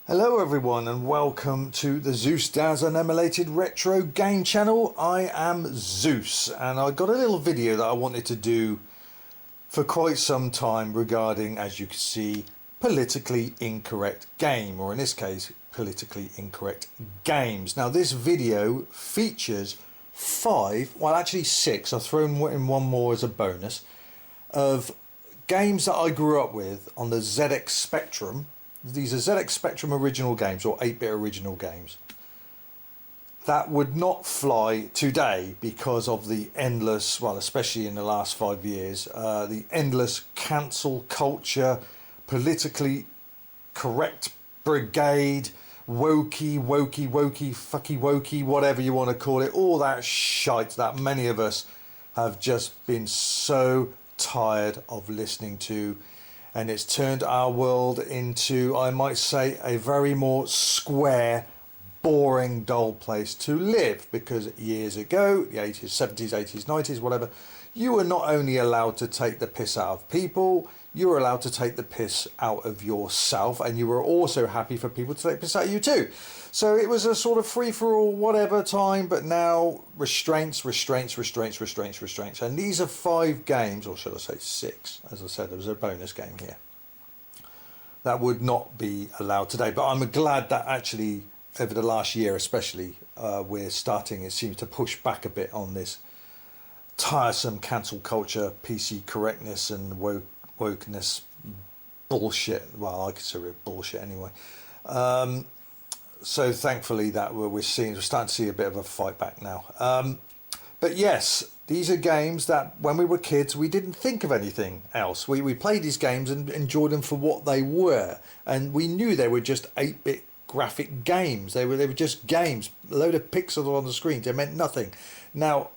Hello everyone and welcome to the Zeusdaz Unemulated Retro Game Channel. I am Zeus and I got a little video that I wanted to do for quite some time regarding, as you can see, politically incorrect game, or in this case, politically incorrect games. Now this video features six, I've thrown in one more as a bonus, of games that I grew up with on the ZX Spectrum. These are ZX Spectrum original games, or 8-bit original games, that would not fly today because of the endless, well, especially in the last 5 years, the endless cancel culture, politically correct brigade, wokey, fucky wokey, whatever you want to call it, all that shite that many of us have just been so tired of listening to. And it's turned our world into, I might say, a very more square, boring, dull place to live. Because years ago, the 80s, 70s, 80s, 90s, whatever, you were not only allowed to take the piss out of people, you were allowed to take the piss out of yourself, and you were also happy for people to take the piss out of you too. So it was a sort of free-for-all whatever time, but now restraints. And these are 5 games, or should I say 6, as I said, there was a bonus game here, that would not be allowed today. But I'm glad that actually, over the last year especially, we're starting, it seems, to push back a bit on this tiresome cancel culture, PC correctness and wokeness bullshit. Well, I consider it bullshit anyway. So thankfully that we're starting to see a bit of a fight back now. But yes, these are games that when we were kids we didn't think of anything else. We played these games and enjoyed them for what they were, and we knew they were just 8-bit graphic games. They were just games, a load of pixels on the screen. They meant nothing. Now,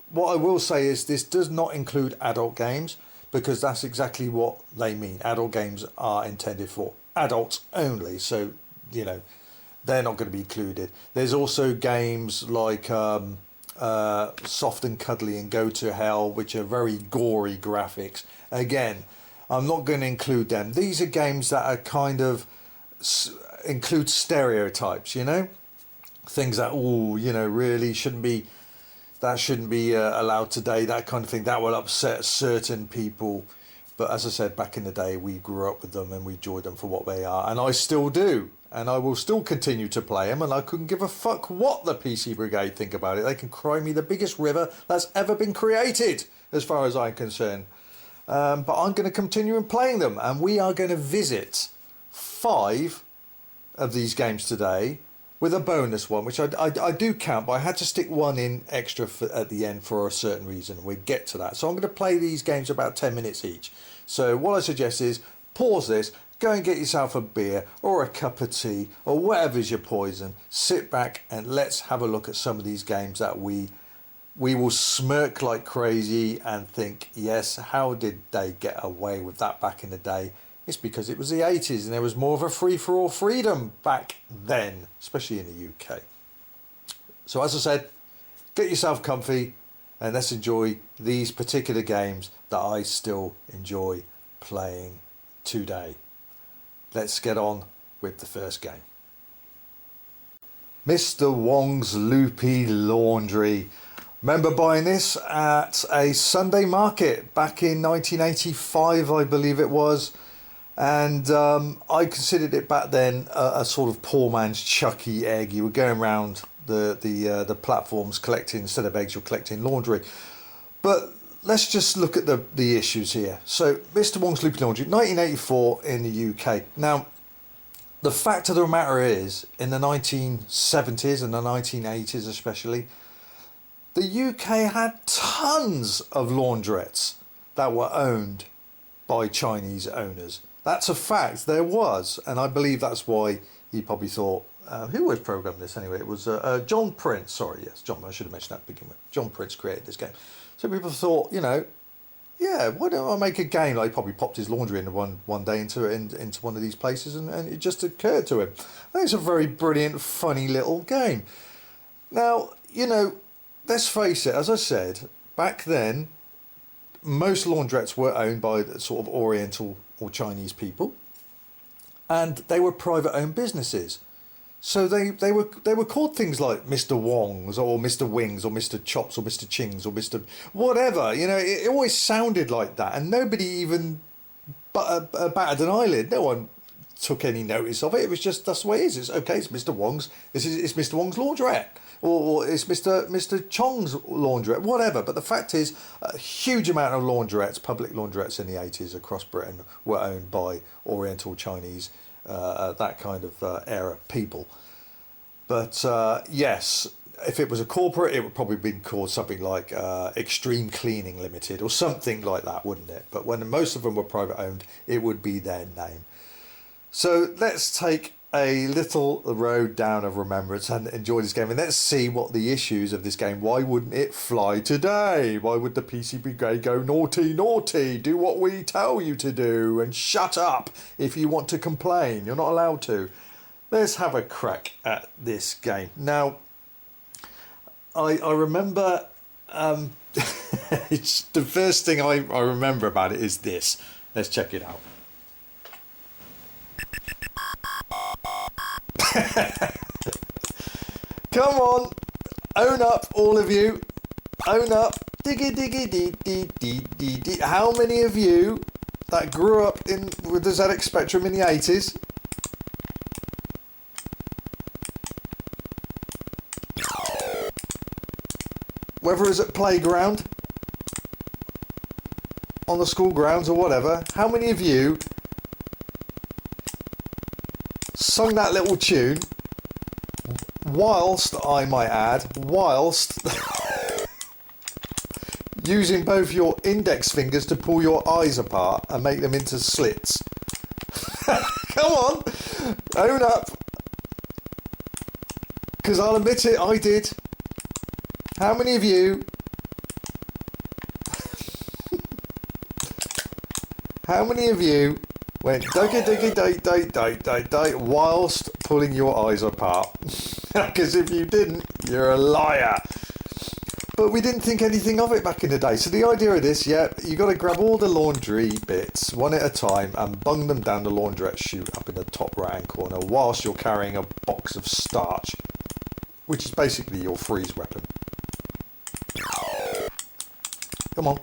what I will say is this does not include adult games, because that's exactly what they mean. Adult games are intended for adults only, so you know they're not going to be included. There's also games like Soft and Cuddly and Go to Hell, which are very gory graphics. Again, I'm not going to include them. These are games that are kind of include stereotypes, you know, things that really shouldn't be. That shouldn't be allowed today, that kind of thing. That will upset certain people. But as I said, back in the day, we grew up with them and we enjoyed them for what they are. And I still do. And I will still continue to play them. And I couldn't give a fuck what the PC Brigade think about it. They can cry me the biggest river that's ever been created, as far as I'm concerned. But I'm going to continue playing them. And we are going to visit 5 of these games today, with a bonus one, which I do count, but I had to stick one in extra at the end for a certain reason. We'll get to that. So I'm going to play these games about 10 minutes each. So what I suggest is pause this, go and get yourself a beer or a cup of tea or whatever's your poison. Sit back and let's have a look at some of these games that we will smirk like crazy and think, yes, how did they get away with that back in the day? It's because it was the 80s and there was more of a free-for-all freedom back then, especially in the UK. So as I said, get yourself comfy and let's enjoy these particular games that I still enjoy playing today. Let's get on with the first game. Mr. Wong's Loopy Laundry. Remember buying this at a Sunday market back in 1985, I believe it was. And I considered it back then a sort of poor man's Chucky egg. You were going around the platforms collecting, instead of eggs, you're collecting laundry. But let's just look at the issues here. So Mr. Wong's Loopy Laundry, 1984 in the UK. Now, the fact of the matter is, in the 1970s and the 1980s especially, the UK had tons of laundrettes that were owned by Chinese owners. That's a fact, there was, and I believe that's why he probably thought, who was programmed this anyway? It was John Prince, sorry, yes, John, I should have mentioned that to begin with. John Prince created this game. So people thought, yeah, why don't I make a game? Like, he probably popped his laundry in one day into one of these places, and it just occurred to him. I think it's a very brilliant, funny little game. Now, let's face it, as I said, back then, most laundrettes were owned by the sort of Oriental or Chinese people. and they were private-owned businesses. So they were called things like Mr. Wong's or Mr. Wings or Mr. Chops or Mr. Ching's or Mr. whatever. You know, it always sounded like that, and nobody even batted an eyelid. No one took any notice of it. It was just, that's the way it is. It's okay. It's Mr. Wong's. It's Mr. Wong's laundrette, or it's Mr. Chong's laundrette, whatever. But the fact is, a huge amount of laundrettes, public laundrettes in the 80s across Britain, were owned by Oriental Chinese, that kind of era people. But yes, if it was a corporate, it would probably be called something like Extreme Cleaning Limited or something like that, wouldn't it? But when most of them were private owned, it would be their name. So let's take a little road down of remembrance and enjoy this game, and let's see what the issues of this game. Why wouldn't it fly today? Why would the PC Brigade go naughty, naughty, do what we tell you to do, and shut up if you want to complain? You're not allowed to. Let's have a crack at this game. Now, I remember, it's the first thing I remember about it is this. Let's check it out. Come on, own up, all of you. Own up. Diggy diggy dee dee dee dee dee. How many of you that grew up with the ZX Spectrum in the 80s? Whether it's at playground, on the school grounds or whatever, how many of you sung that little tune whilst, I might add, whilst using both your index fingers to pull your eyes apart and make them into slits? Come on, own up. Because I'll admit it, I did. How many of you went diggy diggy day day day day day whilst pulling your eyes apart? Because if you didn't, you're a liar. But we didn't think anything of it back in the day. So the idea of this, yeah, you got to grab all the laundry bits one at a time and bung them down the laundrette chute up in the top right hand corner whilst you're carrying a box of starch, which is basically your freeze weapon. Come on.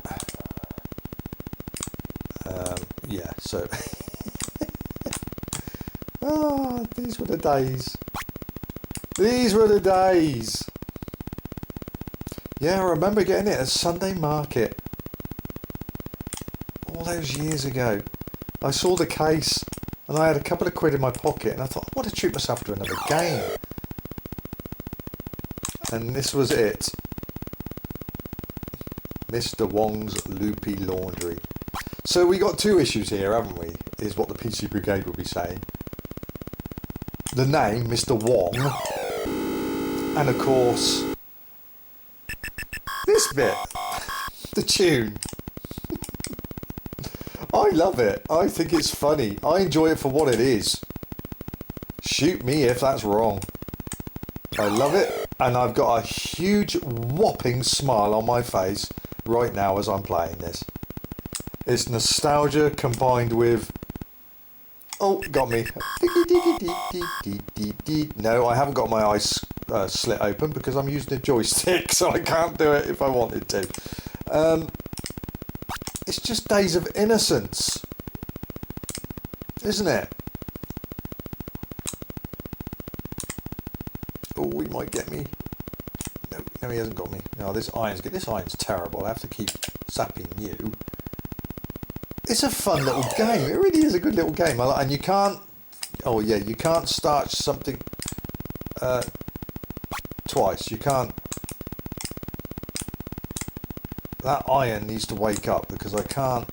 Yeah, so... Ah, these were the days. These were the days. Yeah, I remember getting it at Sunday Market. All those years ago. I saw the case and I had a couple of quid in my pocket and I thought, I want to treat myself to another game. And this was it. Mr. Wong's Loopy Laundry. So we got two issues here, haven't we? Is what the PC Brigade will be saying. The name, Mr. Wong. And of course, this bit. The tune. I love it. I think it's funny. I enjoy it for what it is. Shoot me if that's wrong. I love it. And I've got a huge whopping smile on my face right now as I'm playing this. It's nostalgia combined with... Oh, got me. No, I haven't got my eyes slit open because I'm using a joystick, so I can't do it if I wanted to. It's just days of innocence, isn't it? Oh, he might get me. No, he hasn't got me. No, this iron's good. This iron's terrible. I have to keep zapping you. It's a fun little game. It really is a good little game. And you can't... Oh, yeah, you can't starch something twice. You can't... That iron needs to wake up because I can't...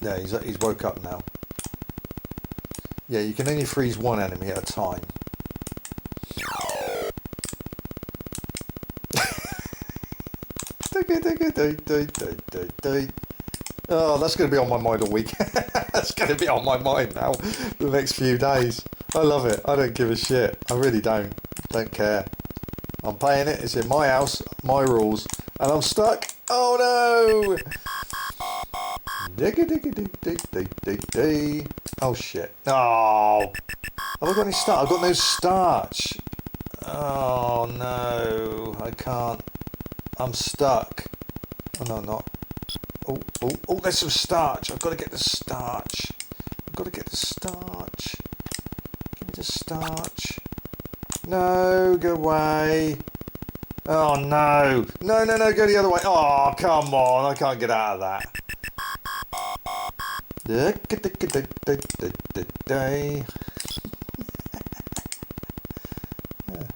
Yeah, he's woke up now. Yeah, you can only freeze one enemy at a time. Oh, that's going to be on my mind all week. That's going to be on my mind now for the next few days. I love it. I don't give a shit. I really don't. Don't care. I'm playing it. It's in my house, my rules, and I'm stuck. Oh no! Oh shit. Oh. Have I got any starch? I've got no starch. Oh no. I can't. I'm stuck. Oh no, I'm not. Oh, there's some starch. I've got to get the starch. I've got to get the starch. Give me the starch. No, go away. Oh no. No, go the other way. Oh, come on. I can't get out of that.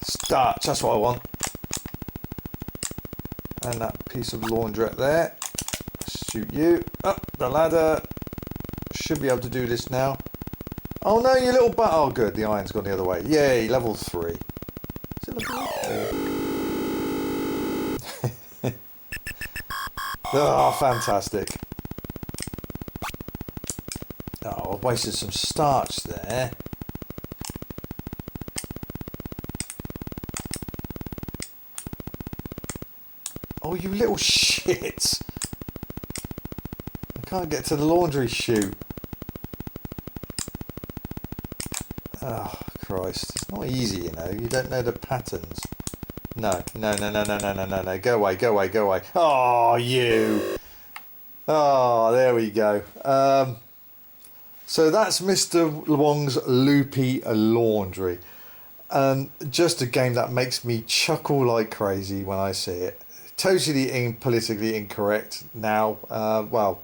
Starch, that's what I want. And that piece of laundrette there. Shoot you. Up the ladder. Should be able to do this now. Oh no, you little butt. Oh good, the iron's gone the other way. Yay, level 3. Is it level 3? Oh, fantastic. Oh, I've wasted some starch there. Oh, you little shits. I can't get to the laundry chute. Oh, Christ. It's not easy, you know. You don't know the patterns. No. Go away. Oh, you. Oh, there we go. So that's Mr. Wong's Loopy Laundry. Just a game that makes me chuckle like crazy when I see it. Totally politically incorrect now. Well,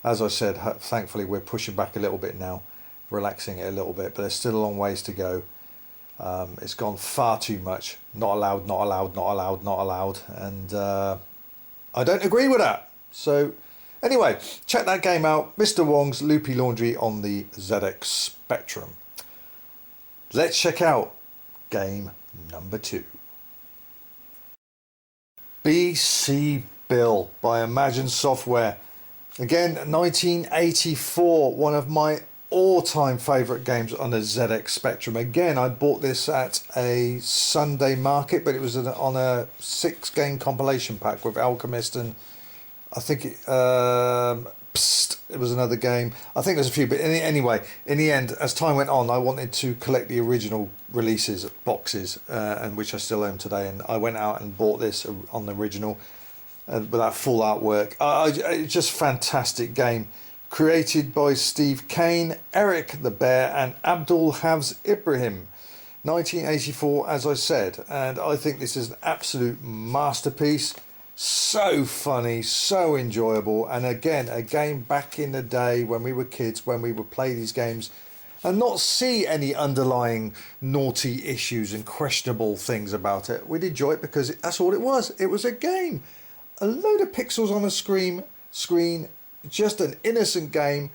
as I said, thankfully we're pushing back a little bit now, relaxing it a little bit, but there's still a long ways to go. It's gone far too much. Not allowed. And I don't agree with that. So anyway, check that game out. Mr. Wong's Loopy Laundry on the ZX Spectrum. Let's check out game number 2. BC Bill by Imagine Software. Again, 1984, one of my all-time favourite games on the ZX Spectrum. Again, I bought this at a Sunday market, but it was on a 6-game compilation pack with Alchemist and I think it was another game. I think there's a few, but anyway, in the end, as time went on, I wanted to collect the original releases, boxes, and which I still own today. And I went out and bought this on the original, with that full artwork. It's just fantastic game, created by Steve Kane, Eric the Bear, and Abdul Hafs Ibrahim. 1984, as I said, and I think this is an absolute masterpiece. So funny, so enjoyable, and again, a game back in the day when we were kids, when we would play these games and not see any underlying naughty issues and questionable things about it. We'd enjoy it because that's all it was. It was a game. A load of pixels on a screen, just an innocent game.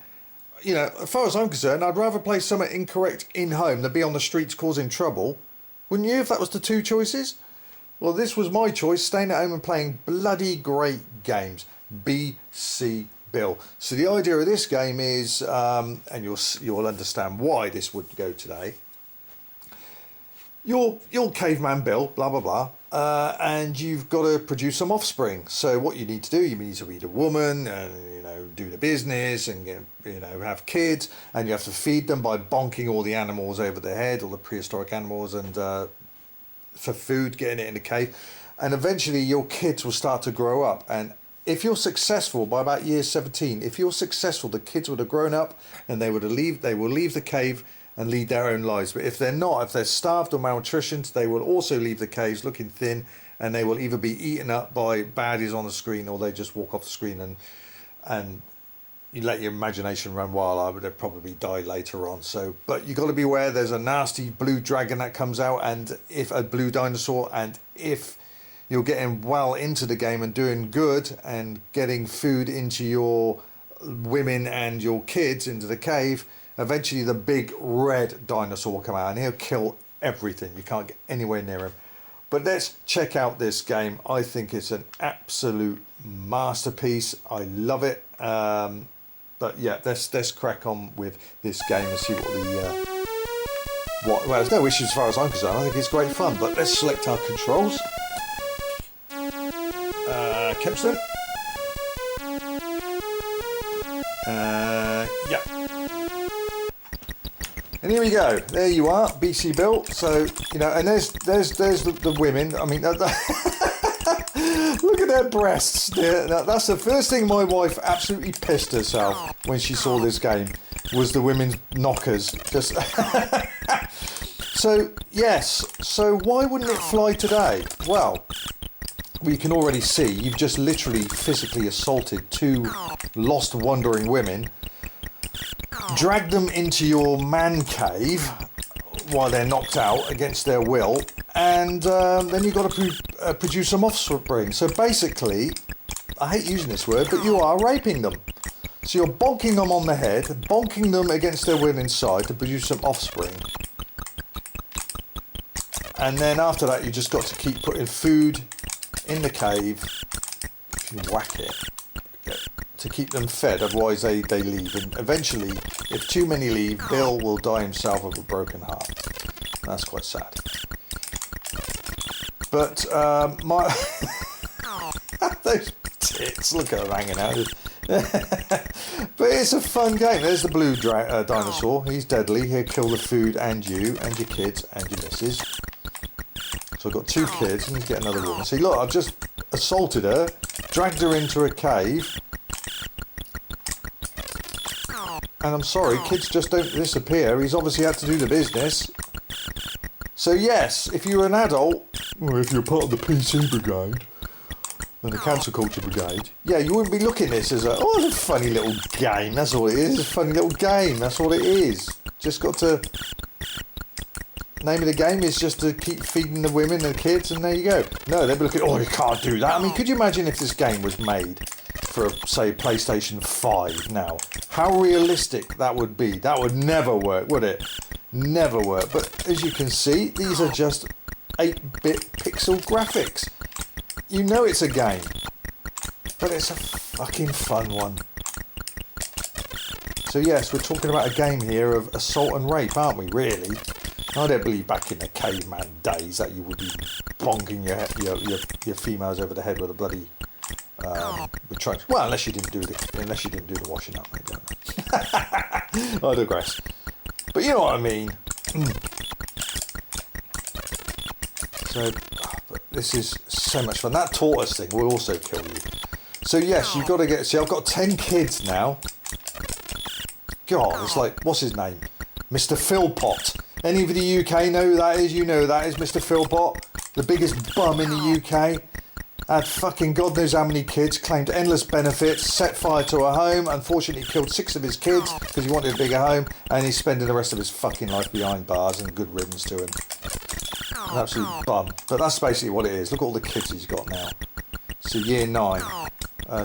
You know, as far as I'm concerned, I'd rather play something incorrect in home than be on the streets causing trouble. Wouldn't you, if that was the two choices? Well, this was my choice, staying at home and playing bloody great games. BC Bill. So the idea of this game is, and you'll understand why this would go today. You're caveman Bill, blah blah blah, and you've got to produce some offspring. So what you need to do, you need to be a woman, and do the business, and have kids, and you have to feed them by bonking all the animals over the head, all the prehistoric animals, and for food, getting it in the cave, and eventually your kids will start to grow up. And if you're successful by about year 17, if you're successful, the kids would have grown up and they will leave the cave and lead their own lives. But if they're not, if they're starved or malnutritioned, they will also leave the caves looking thin, and they will either be eaten up by baddies on the screen, or they just walk off the screen and you let your imagination run wild. They'll probably die later on. So, but you got to be aware there's a nasty blue dragon that comes out, and if a blue dinosaur, and if you're getting well into the game and doing good and getting food into your women and your kids into the cave, eventually the big red dinosaur will come out and he'll kill everything. You can't get anywhere near him. But let's check out this game. I think it's an absolute masterpiece. I love it. But yeah, let's crack on with this game and see well, there's no issues as far as I'm concerned. I think it's great fun. But let's select our controls. Kempston. Yeah. And here we go. There you are, BC built. So, you know, and there's the women. I mean, look at their breasts. That's the first thing my wife absolutely pissed herself when she saw this game, was the women's knockers. Just so, yes. So why wouldn't it fly today? Well, we can already see you've just literally physically assaulted two lost wandering women, dragged them into your man cave while they're knocked out against their will, and then you've got to produce some offspring. So basically, I hate using this word, but you are raping them. So you're bonking them on the head, bonking them against their will inside to produce some offspring. And then after that, you just got to keep putting food in the cave. You whack it to keep them fed, otherwise they leave. And eventually, if too many leave, Bill will die himself of a broken heart. That's quite sad. But my those tits, look at them hanging out. But it's a fun game. There's the blue dinosaur. He's deadly. He'll kill the food and you and your kids and your missus. So I've got two kids and get another woman. See, look, I've just assaulted her, dragged her into a cave. And I'm sorry, kids just don't disappear. He's obviously had to do the business. So yes, if you're an adult, or if you're part of the PC brigade, and the cancel culture brigade, yeah, you wouldn't be looking at this as it's a funny little game. That's all it is. It's a funny little game. That's all it is. Just got to... Name of the game is just to keep feeding the women and the kids, and there you go. No, they'd be looking, you can't do that. I mean, could you imagine if this game was made for, say, PlayStation 5 now? How realistic that would be. That would never work, would it? Never work. But as you can see, these are just 8-bit pixel graphics. You know it's a game. But it's a fucking fun one. So yes, we're talking about a game here of assault and rape, aren't we, really? I don't believe back in the caveman days that you would be bonking your females over the head with a bloody with trucks. Well, unless you didn't do the washing up, maybe. I digress. But you know what I mean. So, but this is so much fun. That tortoise thing will also kill you. So yes, you've got to get. See, I've got 10 kids now. God, it's like, what's his name? Mr. Philpot. Any of the UK know who that is? You know who that is, Mr. Philpot. The biggest bum in the UK. Had fucking God knows how many kids, claimed endless benefits, set fire to a home, unfortunately killed 6 of his kids because he wanted a bigger home, and he's spending the rest of his fucking life behind bars, and good riddance to him. An absolute bum. But that's basically what it is. Look at all the kids he's got now. So year 9.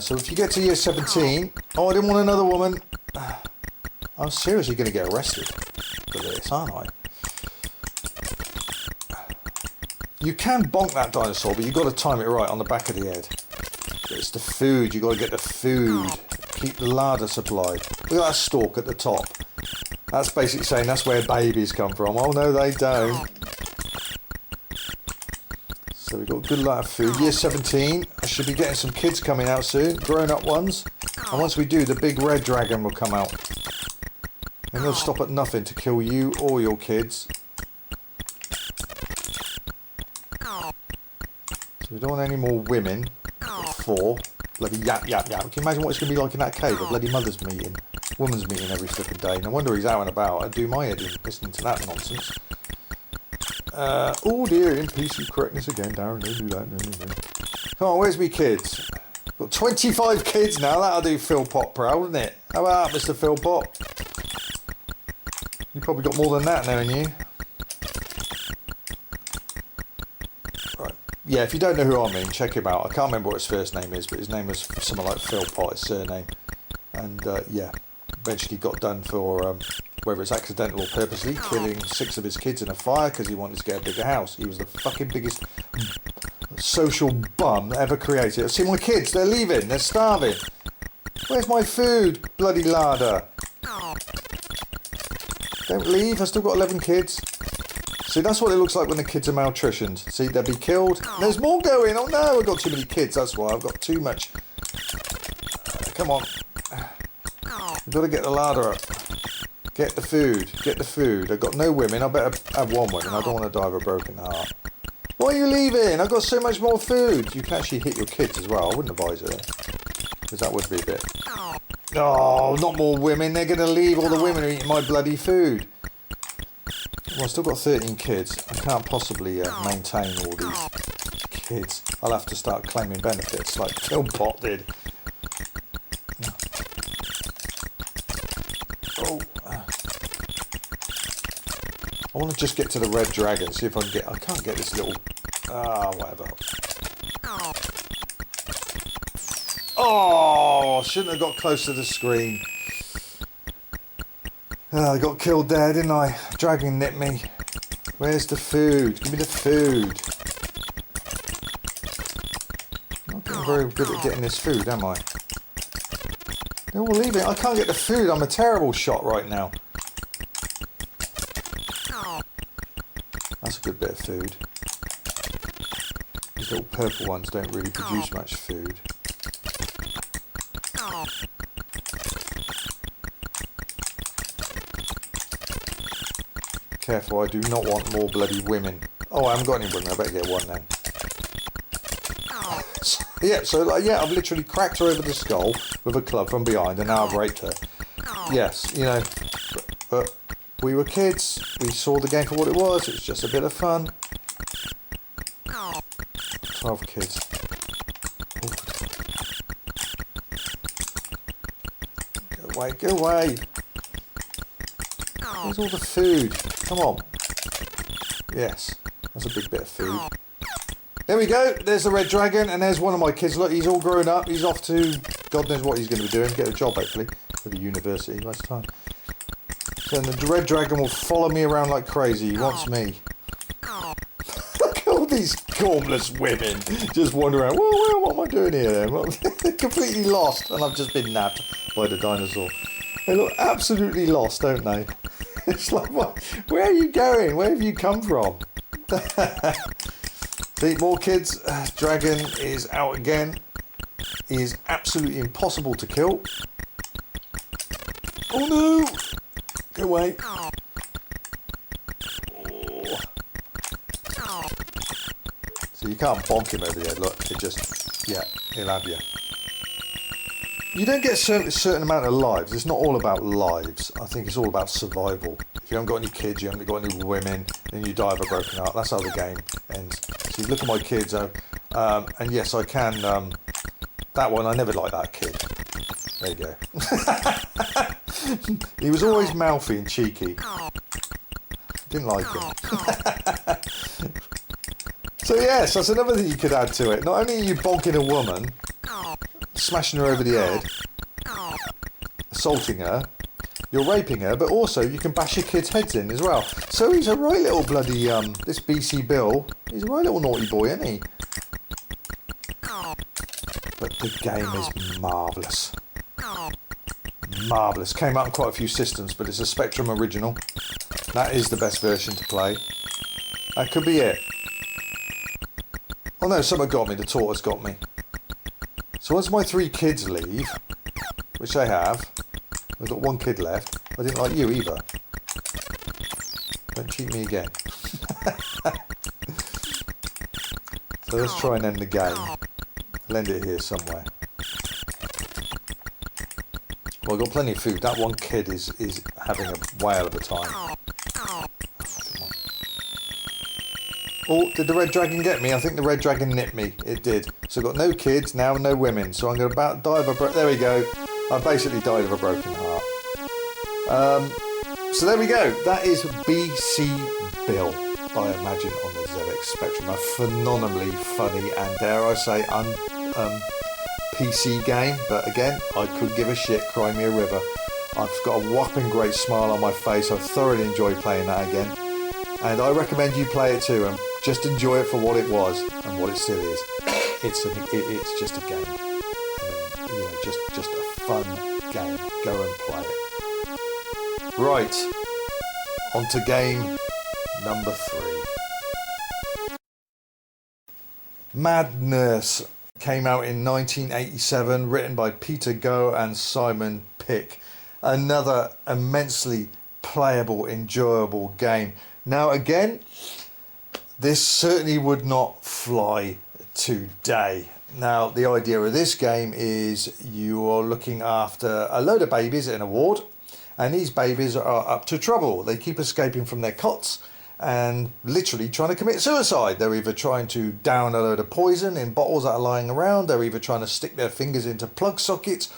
So if you get to year 17... I didn't want another woman. I'm seriously going to get arrested for this, aren't I? You can bonk that dinosaur, but you've got to time it right on the back of the head. It's the food. You've got to get the food. Keep the larder supplied. Look at that stalk at the top. That's basically saying that's where babies come from. Oh, no, they don't. So we've got a good lot of food. Year 17. I should be getting some kids coming out soon. Grown-up ones. And once we do, the big red dragon will come out. And they'll stop at nothing to kill you or your kids. So we don't want any more women. 4. Bloody yap, yap, yap. Can you imagine what it's going to be like in that cave? A bloody mother's meeting. Woman's meeting every flipping day. No wonder he's out and about. I'd do my head in listening to that nonsense. Oh dear, in PC correctness again, Darren. Don't do that. No. Come on, where's me kids? Got 25 kids now. That'll do Philpot proud, wouldn't it? How about that, Mr. Philpot? You probably got more than that, knowing you. Right. Yeah, if you don't know who I mean, check him out. I can't remember what his first name is, but his name was something like Philpot, his surname. And yeah, eventually got done for, whether it's accidental or purposely, killing 6 of his kids in a fire because he wanted to get a bigger house. He was the fucking biggest social bum ever created. See my kids, they're leaving, they're starving. Where's my food, bloody larder? Don't leave, I've still got 11 kids. See, that's what it looks like when the kids are malnutritioned. See, they'll be killed. There's more going. Oh no, I've got too many kids, that's why. I've got too much. Come on. We've got to get the larder up. Get the food. Get the food. I've got no women. I better have one woman. I don't want to die of a broken heart. Why are you leaving? I've got so much more food. You can actually hit your kids as well. I wouldn't advise it. Because that would be a bit... Oh, not more women. They're going to leave. All the women are eating my bloody food. Well, I've still got 13 kids. I can't possibly maintain all these kids. I'll have to start claiming benefits like Killbot did. Oh. I want to just get to the red dragon, see if I can get... I can't get this little... whatever. Oh, shouldn't have got close to the screen. I got killed there, didn't I? Dragon nipped me. Where's the food? Give me the food. I'm not getting very good at getting this food, am I? They're all leaving. I can't get the food. I'm a terrible shot right now. That's a good bit of food. These little purple ones don't really produce much food. Careful, I do not want more bloody women. Oh, I haven't got any women. I better get one then. Yeah, I've literally cracked her over the skull with a club from behind, and now I've raped her. Yes, you know, but we were kids. We saw the game for what it was. It was just a bit of fun. 12 kids. Ooh. Go away, go away. Where's all the food? Come on. Yes, that's a big bit of food. There we go. There's the red dragon, and there's one of my kids. Look, he's all grown up. He's off to God knows what he's going to be doing. Get a job, hopefully, for the university. Last time. So the red dragon will follow me around like crazy. He wants me. Look at all these gormless women just wandering around. Well, what am I doing here then? Well, they're completely lost, and I've just been nabbed by the dinosaur. They look absolutely lost, don't they? It's like, what? Where are you going? Where have you come from? See, more kids. Dragon is out again. He is absolutely impossible to kill. Oh no! Go away. Oh. So you can't bonk him over the head, look. It just, yeah, he'll have you. You don't get a certain amount of lives. It's not all about lives. I think it's all about survival. If you haven't got any kids, you haven't got any women, then you die of a broken heart. That's how the game ends. So you look at my kids, and yes, I can. That one, I never liked that kid. There you go. He was always mouthy and cheeky. Didn't like him. So yes, that's another thing you could add to it. Not only are you bonking a woman, smashing her over the head, assaulting her, you're raping her, but also you can bash your kids' heads in as well. So he's a right little bloody, this BC Bill, he's a right little naughty boy, isn't he? But the game is marvellous. Marvellous. Came out on quite a few systems, but it's a Spectrum original. That is the best version to play. That could be it. Oh no, someone got me, the tortoise got me. So once my 3 kids leave, which they have, I've got 1 kid left. I didn't like you either. Don't cheat me again. So let's try and end the game. I'll end it here somewhere. Well, I've got plenty of food. That 1 kid is having a whale of a time. Oh, did the red dragon get me? I think the red dragon nipped me. It did. So I've got no kids, now no women. So I'm going to about die of a... There we go. I basically died of a broken heart. So there we go. That is BC Bill by Imagine on the ZX Spectrum. A phenomenally funny and, dare I say, PC game. But again, I could give a shit. Cry me a river. I've got a whopping great smile on my face. I've thoroughly enjoyed playing that again. And I recommend you play it too, and just enjoy it for what it was and what it still is. It's just a game, and, you know, just a fun game. Go and play it. Right, on to game number 3. Madness came out in 1987, written by Peter Go and Simon Pick. Another immensely playable, enjoyable game. Now again, this certainly would not fly today. Now the idea of this game is you are looking after a load of babies in a ward, and these babies are up to trouble. They keep escaping from their cots and literally trying to commit suicide. They're either trying to down a load of poison in bottles that are lying around, they're either trying to stick their fingers into plug sockets,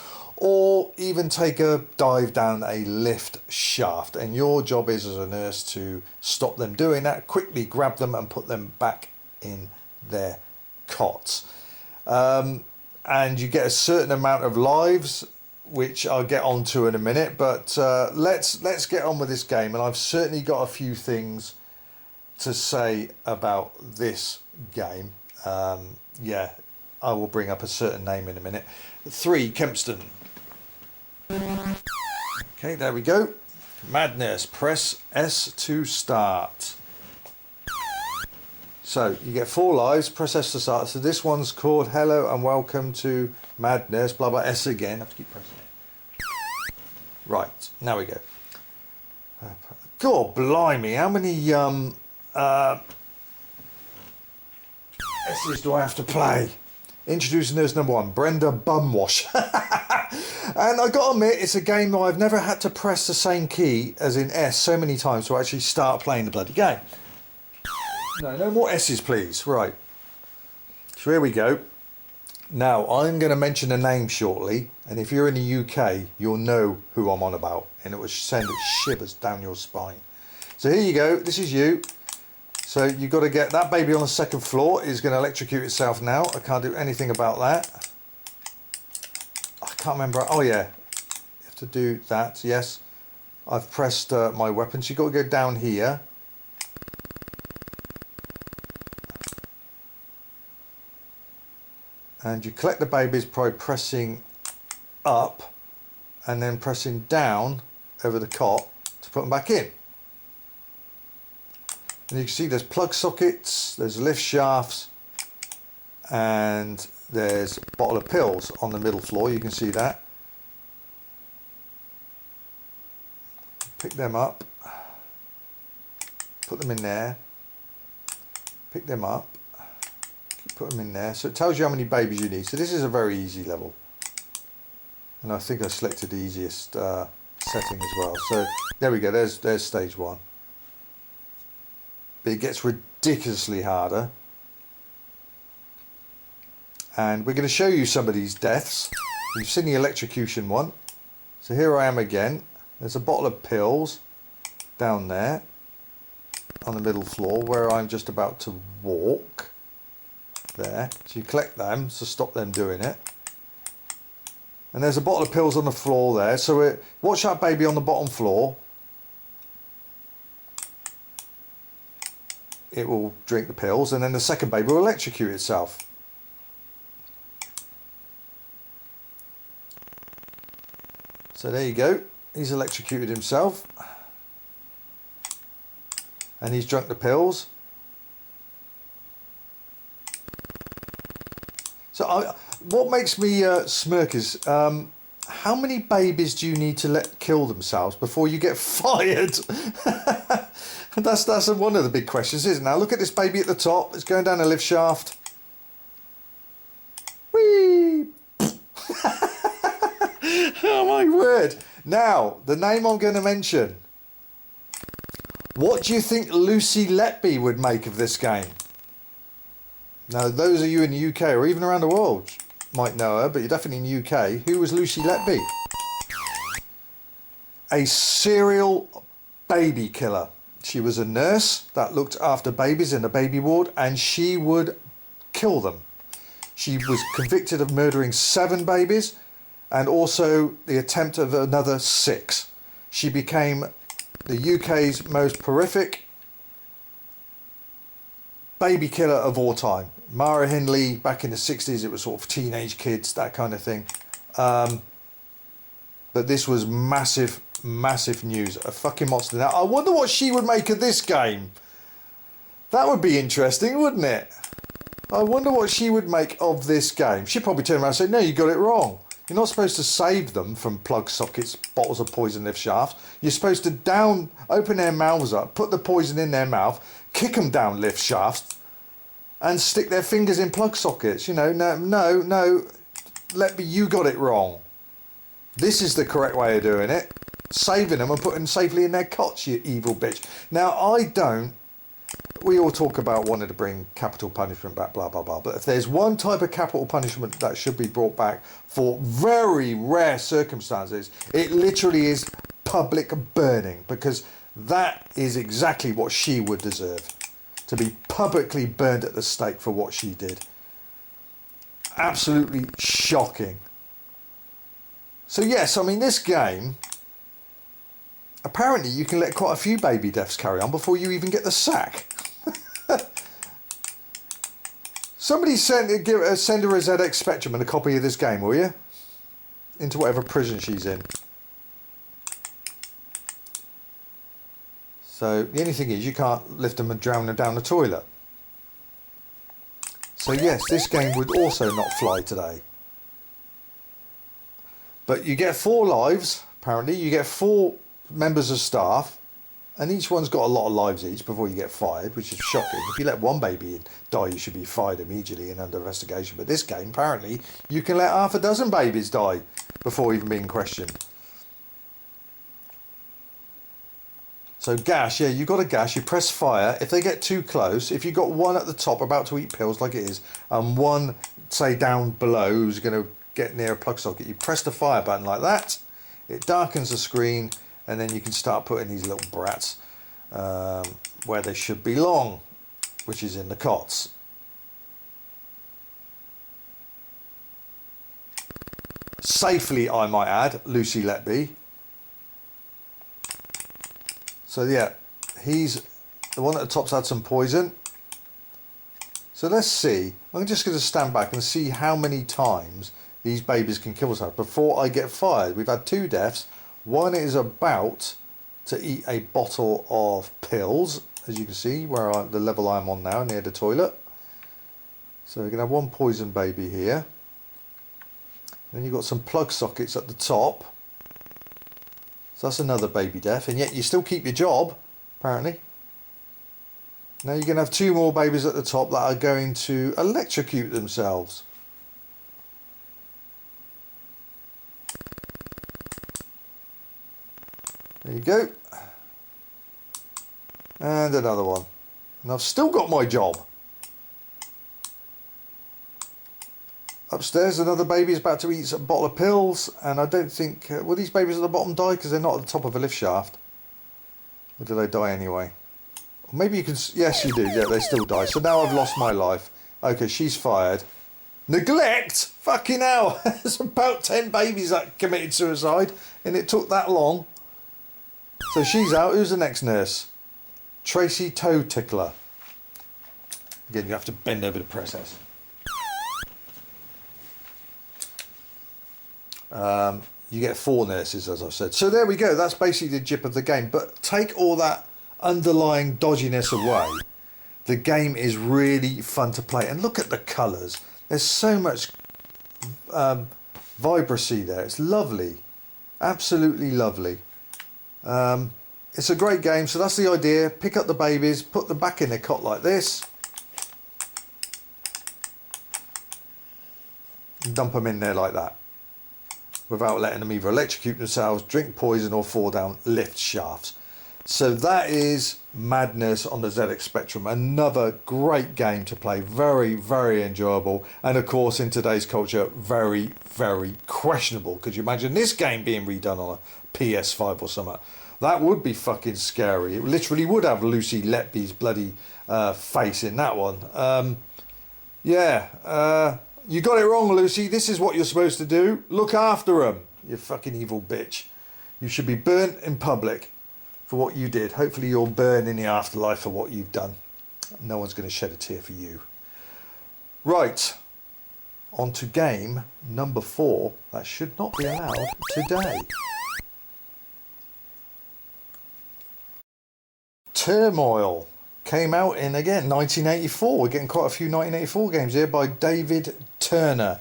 or even take a dive down a lift shaft. And your job is, as a nurse, to stop them doing that, quickly grab them and put them back in their cots. And you get a certain amount of lives, which I'll get onto in a minute, but let's get on with this game. And I've certainly got a few things to say about this game. Yeah, I will bring up a certain name in a minute. 3 Kempston. Okay, there we go. Madness. Press S to start. So you get 4 lives. Press S to start. So this one's called Hello and Welcome to Madness. Blah blah. S again. I have to keep pressing it. Right, now we go. God blimey, how many S's do I have to play? Introducing nurse number 1, Brenda Bumwash. And I gotta admit, it's a game that I've never had to press the same key as in S so many times to actually start playing the bloody game. No more S's please. Right, so here we go. Now I'm going to mention a name shortly, and if you're in the UK you'll know who I'm on about, and it will send shivers down your spine. So here you go, this is you. So you've got to get that baby on the 2nd floor. Is going to electrocute itself now. I can't do anything about that. I can't remember. Oh yeah, you have to do that. Yes, I've pressed my weapon. So you've got to go down here. And you collect the babies by pressing up and then pressing down over the cot to put them back in. And you can see there's plug sockets, there's lift shafts, and there's a bottle of pills on the middle floor. You can see that. Pick them up, put them in there, pick them up, put them in there. So it tells you how many babies you need. So this is a very easy level. And I think I selected the easiest setting as well. So there we go, there's stage 1. But it gets ridiculously harder. And we're going to show you some of these deaths. You've seen the electrocution one. So here I am again. There's a bottle of pills down there on the middle floor where I'm just about to walk. There. So you collect them to stop them doing it. And there's a bottle of pills on the floor there. So watch that baby on the bottom floor. It will drink the pills, and then the 2nd baby will electrocute itself. So there you go. He's electrocuted himself. And he's drunk the pills. So what makes me smirk is how many babies do you need to kill themselves before you get fired? That's one of the big questions, isn't it? Now look at this baby at the top. It's going down a lift shaft. Whee! Oh my word. Now, the name I'm going to mention. What do you think Lucy Letby would make of this game? Now, those of you in the UK or even around the world might know her, but you're definitely in the UK. Who was Lucy Letby? A serial baby killer. She was a nurse that looked after babies in the baby ward, and she would kill them. She was convicted of murdering 7 babies and also the attempt of another 6. She became the UK's most horrific baby killer of all time. Mara Hindley, back in the 60s, it was sort of teenage kids, that kind of thing. But this was massive news. A fucking monster. Now, I wonder what she would make of this game. That would be interesting, wouldn't it? I wonder what she would make of this game. She'd probably turn around and say, no, you got it wrong. You're not supposed to save them from plug sockets, bottles of poison lift shafts. You're supposed to open their mouths up, put the poison in their mouth, kick them down lift shafts, and stick their fingers in plug sockets. You know, no, you got it wrong. This is the correct way of doing it. Saving them and putting them safely in their cots, you evil bitch. Now, we all talk about wanting to bring capital punishment back, blah, blah, blah. But if there's one type of capital punishment that should be brought back for very rare circumstances, it literally is public burning, because that is exactly what she would deserve. To be publicly burned at the stake for what she did. Absolutely shocking. So yes, I mean, this game, apparently you can let quite a few baby deaths carry on before you even get the sack. Somebody send her a ZX Spectrum and a copy of this game, will you? Into whatever prison she's in. So the only thing is, you can't lift them and drown them down the toilet. So yes, this game would also not fly today. But you get 4 lives, apparently. You get 4 members of staff, and each one's got a lot of lives each before you get fired, which is shocking. If you let one baby die, you should be fired immediately and under investigation. But this game, apparently, you can let half a dozen babies die before even being questioned. So gas, yeah, you've got a gas, you press fire. If they get too close, if you've got one at the top about to eat pills like it is, and one, say, down below who's going to get near a plug socket, you press the fire button like that, it darkens the screen, and then you can start putting these little brats where they should belong, which is in the cots. Safely, I might add, Lucy Letby. So yeah, he's the one at the top's had some poison. So let's see. I'm just going to stand back and see how many times these babies can kill themselves before I get fired. We've had 2 deaths. One is about to eat a bottle of pills, as you can see, the level I'm on now, near the toilet. So we're going to have 1 poison baby here. Then you've got some plug sockets at the top. So that's another baby death, and yet you still keep your job, apparently. Now you're going to have 2 more babies at the top that are going to electrocute themselves. There you go. And another one. And I've still got my job. Upstairs, another baby is about to eat a bottle of pills, and I don't think... will these babies at the bottom die because they're not at the top of a lift shaft? Or do they die anyway? Or maybe you can... yes, you do. Yeah, they still die. So now I've lost my life. Okay, she's fired. Neglect? Fucking hell. There's about 10 babies that committed suicide, and it took that long. So she's out. Who's the next nurse? Tracy Toe Tickler. Again, you have to bend over to press S. You get 4 nurses, as I've said. So there we go. That's basically the gist of the game. But take all that underlying dodginess away. The game is really fun to play. And look at the colours. There's so much vibrancy there. It's lovely. Absolutely lovely. It's a great game. So that's the idea. Pick up the babies, put them back in their cot like this. And dump them in there like that, without letting them either electrocute themselves, drink poison, or fall down lift shafts. So that is madness on the ZX Spectrum. Another great game to play. Very, very enjoyable. And of course, in today's culture, very, very questionable. Could you imagine this game being redone on a PS5 or something? That would be fucking scary. It literally would have Lucy Letby's bloody face in that one. You got it wrong, Lucy. This is what you're supposed to do. Look after them, you fucking evil bitch. You should be burnt in public for what you did. Hopefully you'll burn in the afterlife for what you've done. No one's going to shed a tear for you. Right. On to game number 4. That should not be allowed today. Turmoil. Came out in, again, 1984. We're getting quite a few 1984 games here by David Turner.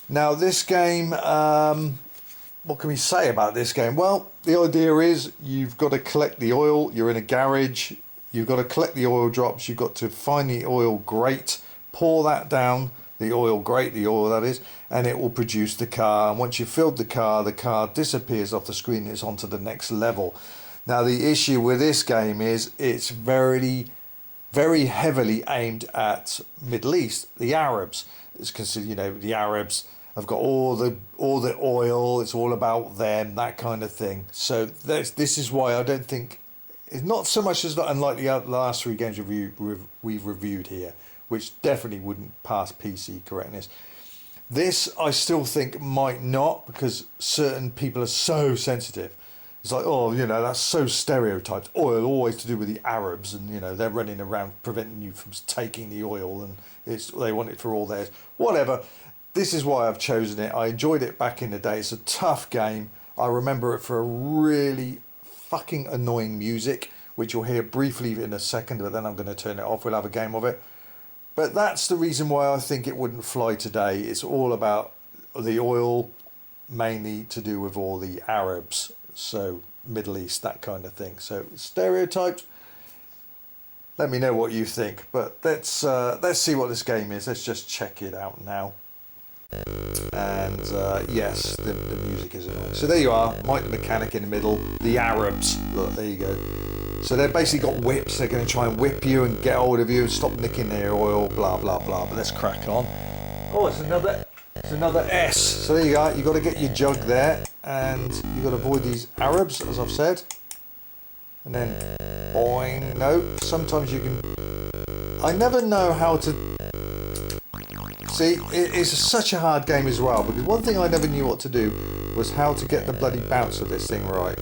Now this game, what can we say about this game? Well, the idea is you've got to collect the oil. You're in a garage. You've got to collect the oil drops. You've got to find the oil grate, pour that down, the oil grate, the oil that is, and it will produce the car. And once you've filled the car disappears off the screen and it's on to the next level. Now the issue with this game is it's very, very heavily aimed at Middle East, the Arabs. It's considered, you know, the Arabs have got all the oil. It's all about them, that kind of thing. So this is why I don't think it's not so much as unlike the last three games we've reviewed here, which definitely wouldn't pass PC correctness. This I still think might not, because certain people are so sensitive. It's like, oh, you know, that's so stereotyped. Oil always to do with the Arabs, and you know they're running around preventing you from taking the oil, and they want it for all theirs. Whatever. This is why I've chosen it. I enjoyed it back in the day. It's a tough game. I remember it for a really fucking annoying music, which you'll hear briefly in a second, but then I'm going to turn it off. We'll have a game of it. But that's the reason why I think it wouldn't fly today. It's all about the oil, mainly to do with all the Arabs, so Middle East, that kind of thing. So stereotyped. Let me know what you think. But let's see what this game is. Let's just check it out now. And yes, the music is annoying. So there you are, Mike the mechanic in the middle. The Arabs. Look, there you go. So they've basically got whips. They're going to try and whip you and get hold of you and stop nicking their oil, blah, blah, blah. But let's crack on. Oh, it's another S. So there you go. You've got to get your jug there. And you've got to avoid these Arabs, as I've said. And then, boing. No, sometimes you can... I never know how to... See, it's such a hard game as well. Because one thing I never knew what to do was how to get the bloody bounce of this thing right.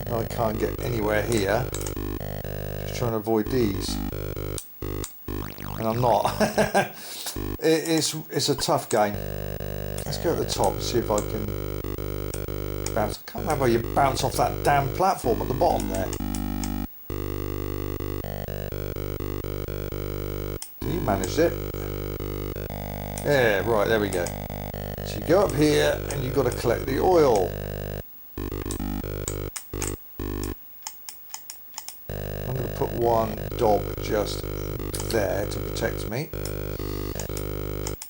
I can't get anywhere here. Just trying to avoid these, and I'm not. It's a tough game. Let's go at the top and see if I can bounce. I can't remember how you bounce off that damn platform at the bottom there. You managed it. Yeah, right, there we go. So you go up here and you've got to collect the oil. Put one dob just there to protect me.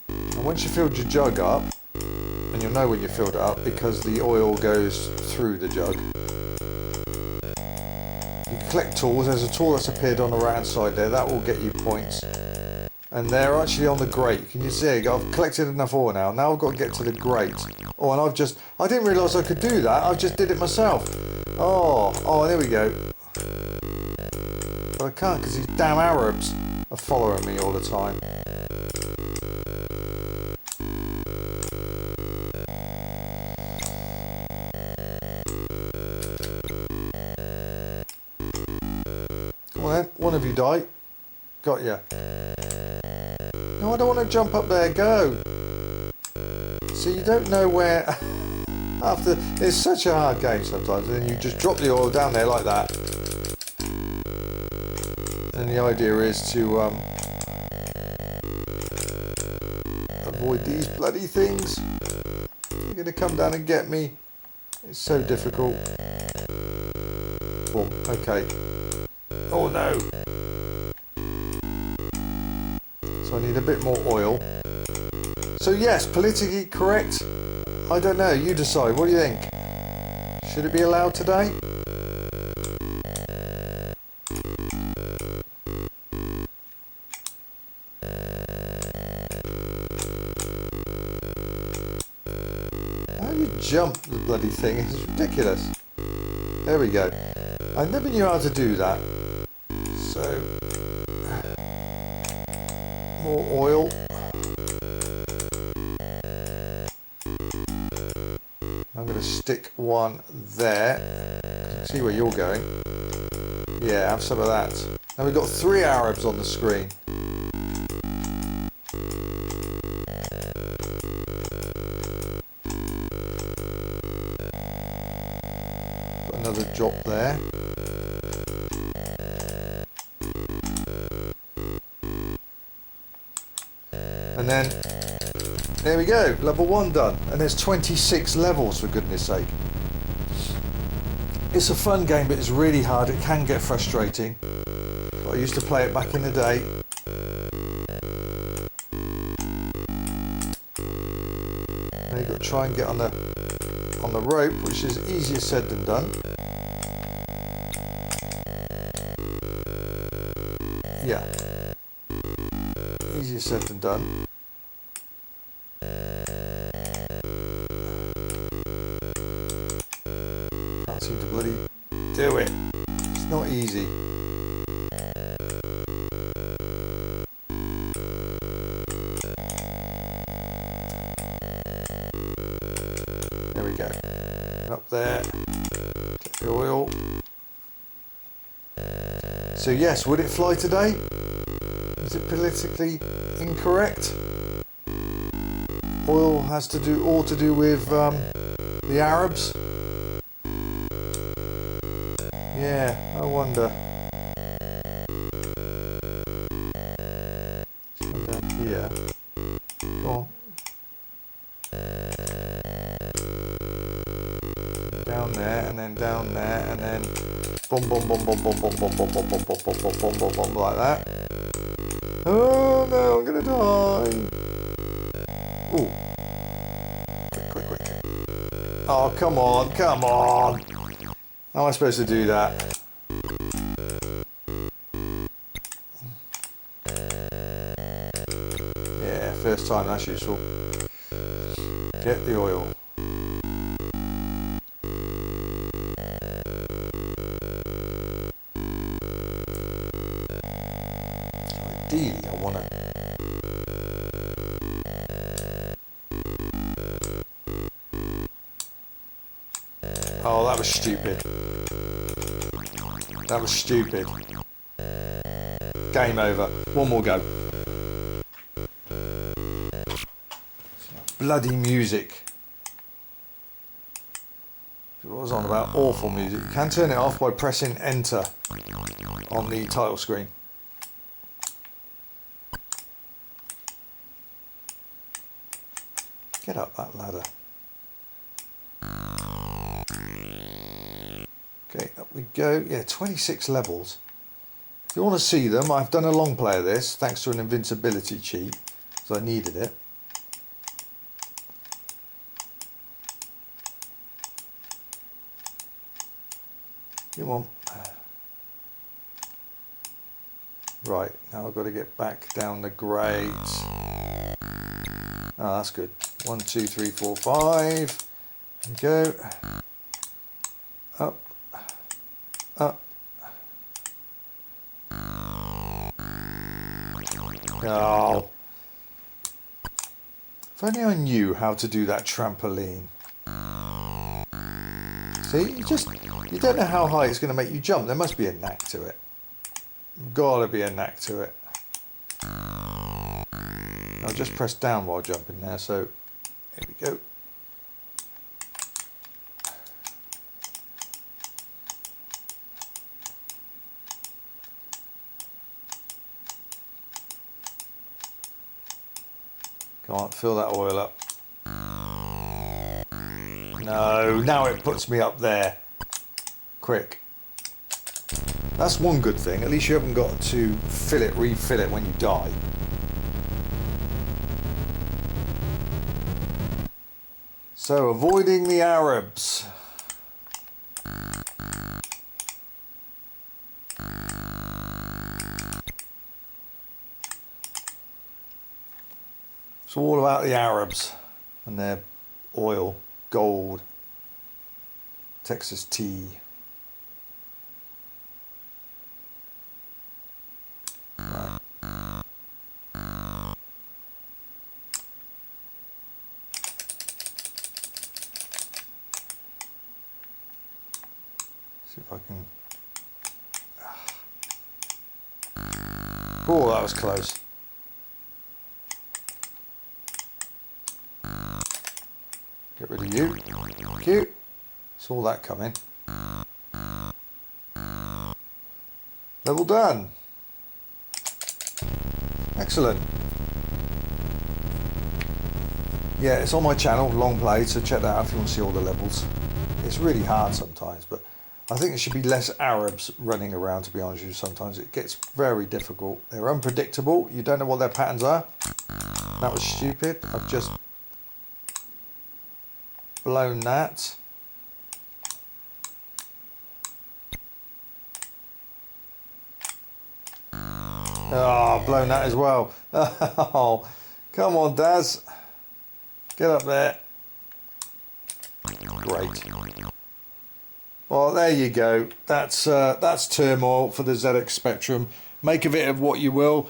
And once you filled your jug up, and you'll know when you filled it up because the oil goes through the jug. You can collect tools. There's a tool that's appeared on the right hand side there. That will get you points. And they're actually on the grate. Can you see? I've collected enough oil now. Now I've got to get to the grate. Oh, and I didn't realise I could do that. I just did it myself. Oh, there we go. But I can't because these damn Arabs are following me all the time. Come on then, one of you die. Got ya. No, I don't want to jump up there, go. So you don't know where... After, it's such a hard game sometimes, and then you just drop the oil down there like that. And the idea is to avoid these bloody things. You're going to come down and get me. It's so difficult. Boom. Okay. Oh no. So I need a bit more oil. So yes, politically correct. I don't know. You decide. What do you think? Should it be allowed today? Jump the bloody thing, it's ridiculous. There we go. I never knew how to do that. So more oil. I'm going to stick one there. See where you're going. Yeah, have some of that. Now we've got 3 Arabs on the screen. Another drop there. And then there we go, level 1 done. And there's 26 levels, for goodness sake. It's a fun game, but it's really hard. It can get frustrating. I used to play it back in the day. Now you've got to try and get on the rope, which is easier said than done. Yeah, easier said than done. Can't seem to bloody do it. It's not easy. There we go. Up there. Get the oil. So yes, would it fly today? Is it politically incorrect? Oil has to do all to do with the Arabs. Yeah, I wonder. Let's come down here. Go on. Down there, and then down there, and then boom, boom, boom, boom, boom, boom, boom, boom, boom, boom, boom, boom, boom, boom, boom, boom, like that. Oh no, I'm gonna die. Ooh. Quick, quick, quick. Oh, come on, come on. How am I supposed to do that? Yeah, first time, that's useful. Get the oil. Ideally, I want to... Oh, that was stupid. That was stupid. Game over. One more go. Bloody music. What was on about? Awful music. You can turn it off by pressing enter on the title screen. Get up that ladder. Okay, up we go. Yeah, 26 levels. If you want to see them, I've done a long play of this, thanks to an invincibility cheat, so I needed it. Come on. Right, now I've got to get back down the grades. Oh, that's good. 1, 2, 3, 4, 5. There we go. Up. Up. Oh. If only I knew how to do that trampoline. See, you don't know how high it's going to make you jump. There must be a knack to it. Gotta be a knack to it. I'll just press down while jumping there, so here we go. Come on, fill that oil up. No, now it puts me up there. Quick. That's one good thing. At least you haven't got to fill it, refill it when you die. So, avoiding the Arabs. It's all about the Arabs and their oil, gold, Texas tea. Right. See if I can... Oh, that was close. Get rid of you. Cute. Saw that coming. Level done. Excellent. Yeah, it's on my channel, long played, so check that out if you want to see all the levels. It's really hard sometimes, but I think there should be less Arabs running around, to be honest with you. Sometimes it gets very difficult. They're unpredictable. You don't know what their patterns are. That was stupid. I've just blown that. Oh, blown that as well. Oh, come on, Daz. Get up there. Great. Well, there you go. That's Turmoil for the ZX Spectrum. Make of it of what you will.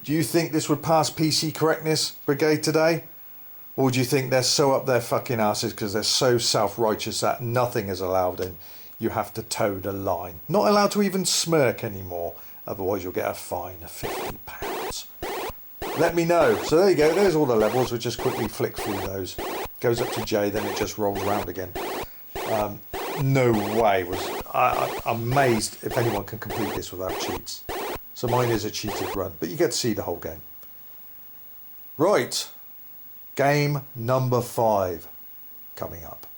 Do you think this would pass PC Correctness Brigade today? Or do you think they're so up their fucking asses because they're so self-righteous that nothing is allowed and you have to toe the line? Not allowed to even smirk anymore. Otherwise you'll get a fine of £50. Let me know. So there you go. There's all the levels. We'll just quickly flick through those. Goes up to J, then it just rolls around again. No way. I'm amazed if anyone can complete this without cheats. So mine is a cheated run, but you get to see the whole game. Right. Game number 5 coming up.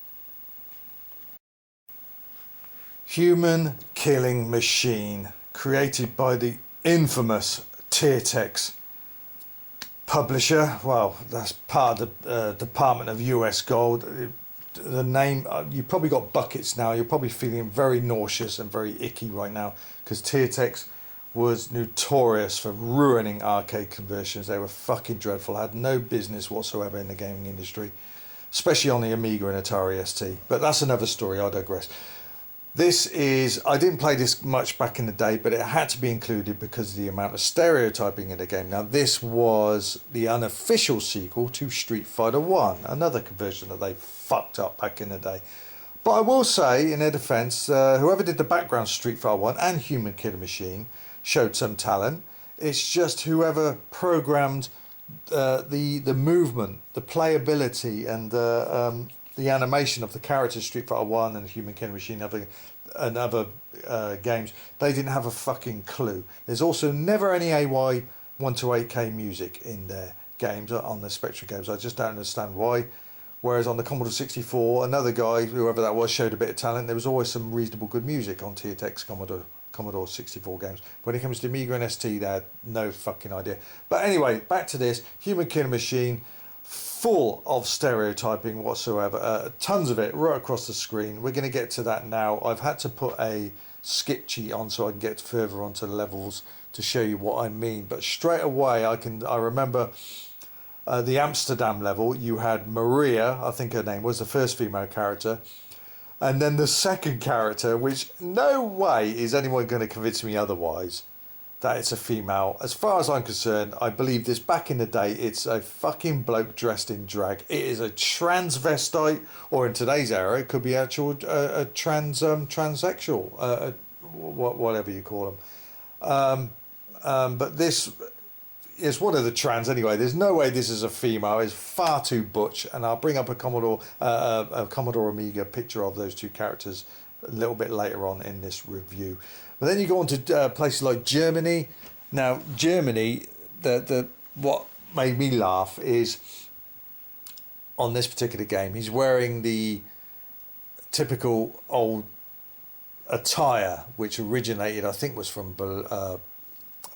Human Killing Machine, created by the infamous Tiertex publisher. Well, that's part of the Department of US Gold. The name, you probably got buckets now. You're probably feeling very nauseous and very icky right now because Tiertex was notorious for ruining arcade conversions. They were fucking dreadful. Had no business whatsoever in the gaming industry, especially on the Amiga and Atari ST. But that's another story. I digress. This is, I didn't play this much back in the day, but it had to be included because of the amount of stereotyping in the game. Now, this was the unofficial sequel to Street Fighter 1, another conversion that they fucked up back in the day. But I will say, in their defense, whoever did the background Street Fighter 1 and Human Killing Machine showed some talent. It's just whoever programmed the movement, the playability, and the animation of the characters, Street Fighter 1 and Human Killing Machine and other games, they didn't have a fucking clue. There's also never any AY 128K music in their games, on the Spectrum games. I just don't understand why. Whereas on the Commodore 64, another guy, whoever that was, showed a bit of talent. There was always some reasonable good music on Tiertex Commodore 64 games. When it comes to Amiga and ST, they had no fucking idea. But anyway, back to this. Human Killing Machine, full of stereotyping whatsoever. Tons of it right across the screen. We're going to get to that now. I've had to put a skip cheat on so I can get further onto the levels to show you what I mean. But straight away, I remember the Amsterdam level. You had Maria, I think her name was, the first female character. And then the second character, which no way is anyone going to convince me otherwise, that it's a female. As far as I'm concerned, I believe this back in the day, it's a fucking bloke dressed in drag. It is a transvestite, or in today's era, it could be actual a transsexual, whatever you call them. But this is one of the trans anyway. There's no way this is a female. It's far too butch. And I'll bring up a Commodore Amiga picture of those two characters a little bit later on in this review. But then you go on to places like Germany. Now, Germany, what made me laugh is on this particular game, he's wearing the typical old attire, which originated, I think, was from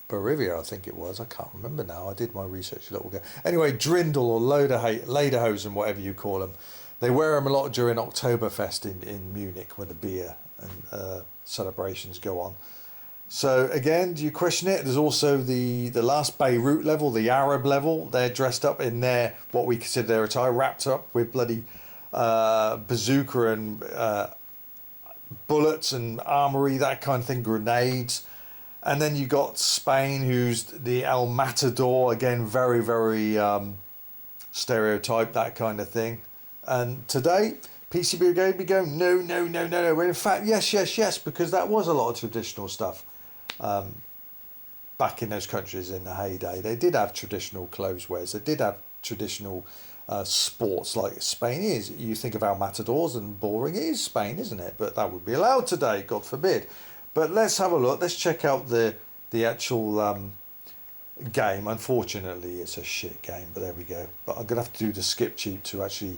Bolivia, I think it was. I can't remember now. I did my research a little ago. Anyway, Drindle or Lederhosen, whatever you call them. They wear them a lot during Oktoberfest in Munich when the beer and celebrations go on. So again, do you question it? There's also the last Beirut level, the Arab level. They're dressed up in their, what we consider their attire, wrapped up with bloody bazooka and bullets and armory, that kind of thing, grenades. And then you got Spain, who's the El Matador, again, very, very stereotyped, that kind of thing. And today, PC Brigade be going, no. Well, in fact, yes, because that was a lot of traditional stuff back in those countries in the heyday. They did have traditional clothes wears. They did have traditional sports like Spain is. You think of El Matadors and boring, it is Spain, isn't it? But that would be allowed today, God forbid. But let's have a look. Let's check out the actual game. Unfortunately, it's a shit game, but there we go. But I'm going to have to do the skip cheat to actually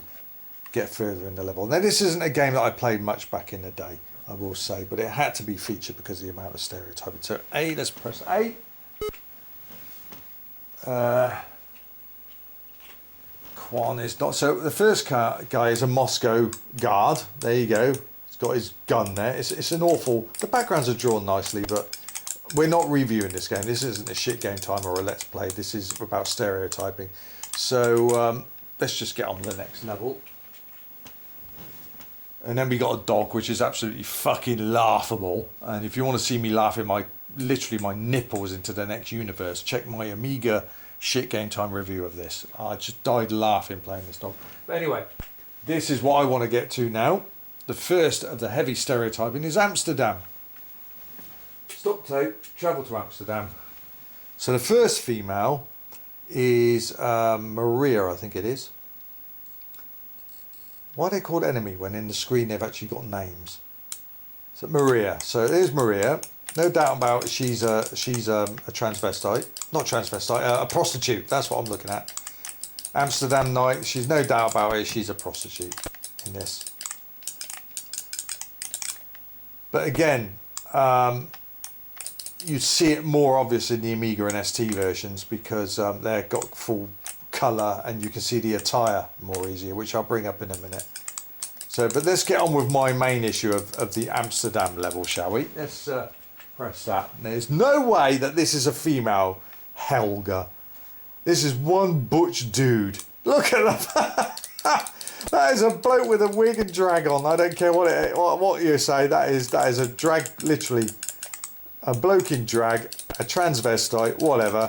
get further in the level. Now, this isn't a game that I played much back in the day, I will say, but it had to be featured because of the amount of stereotyping. So A, let's press A. Quan is not. So the first guy is a Moscow guard. There you go. He's got his gun there. It's an awful. The backgrounds are drawn nicely, but we're not reviewing this game. This isn't a shit game time or a let's play. This is about stereotyping. So let's just get on to the next level. And then we got a dog, which is absolutely fucking laughable. And if you want to see me laughing literally my nipples into the next universe, check my Amiga shit game time review of this. I just died laughing playing this dog. But anyway, this is what I want to get to now. The first of the heavy stereotyping is Amsterdam. Stop tape, travel to Amsterdam. So the first female is Maria, I think it is. Why are they called enemy when in the screen they've actually got names? So Maria. So there's Maria. No doubt about it, she's a transvestite. Not transvestite, a prostitute. That's what I'm looking at. Amsterdam Night. She's no doubt about it, she's a prostitute in this. But again, you see it more obvious in the Amiga and ST versions because they've got full colour and you can see the attire more easier, which I'll bring up in a minute. So, but let's get on with my main issue of the Amsterdam level, shall we? Let's press that. There's no way that this is a female Helga. This is one butch dude. Look at that. That is a bloke with a wig and drag on. I don't care what you say. That is a drag, literally a bloke in drag, a transvestite, whatever.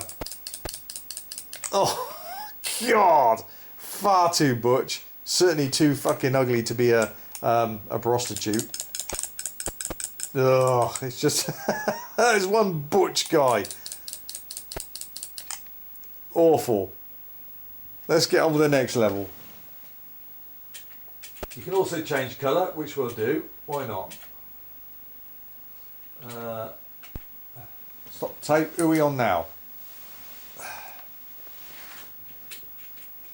Oh God, far too butch. Certainly too fucking ugly to be a prostitute. Ugh, it's just there's one butch guy. Awful. Let's get on with the next level. You can also change colour, which we'll do. Why not? Stop tape. Who are we on now?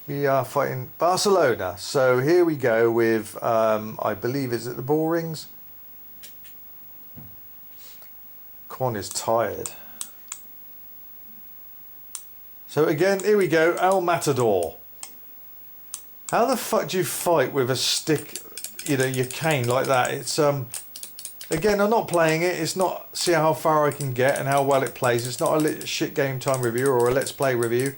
We are fighting Barcelona. So here we go with, I believe, is it the ball rings? Quan is tired. So again, here we go, El Matador. How the fuck do you fight with a stick, your cane like that? It's, again, I'm not playing it. It's not, see how far I can get and how well it plays. It's not a shit game time review or a let's play review.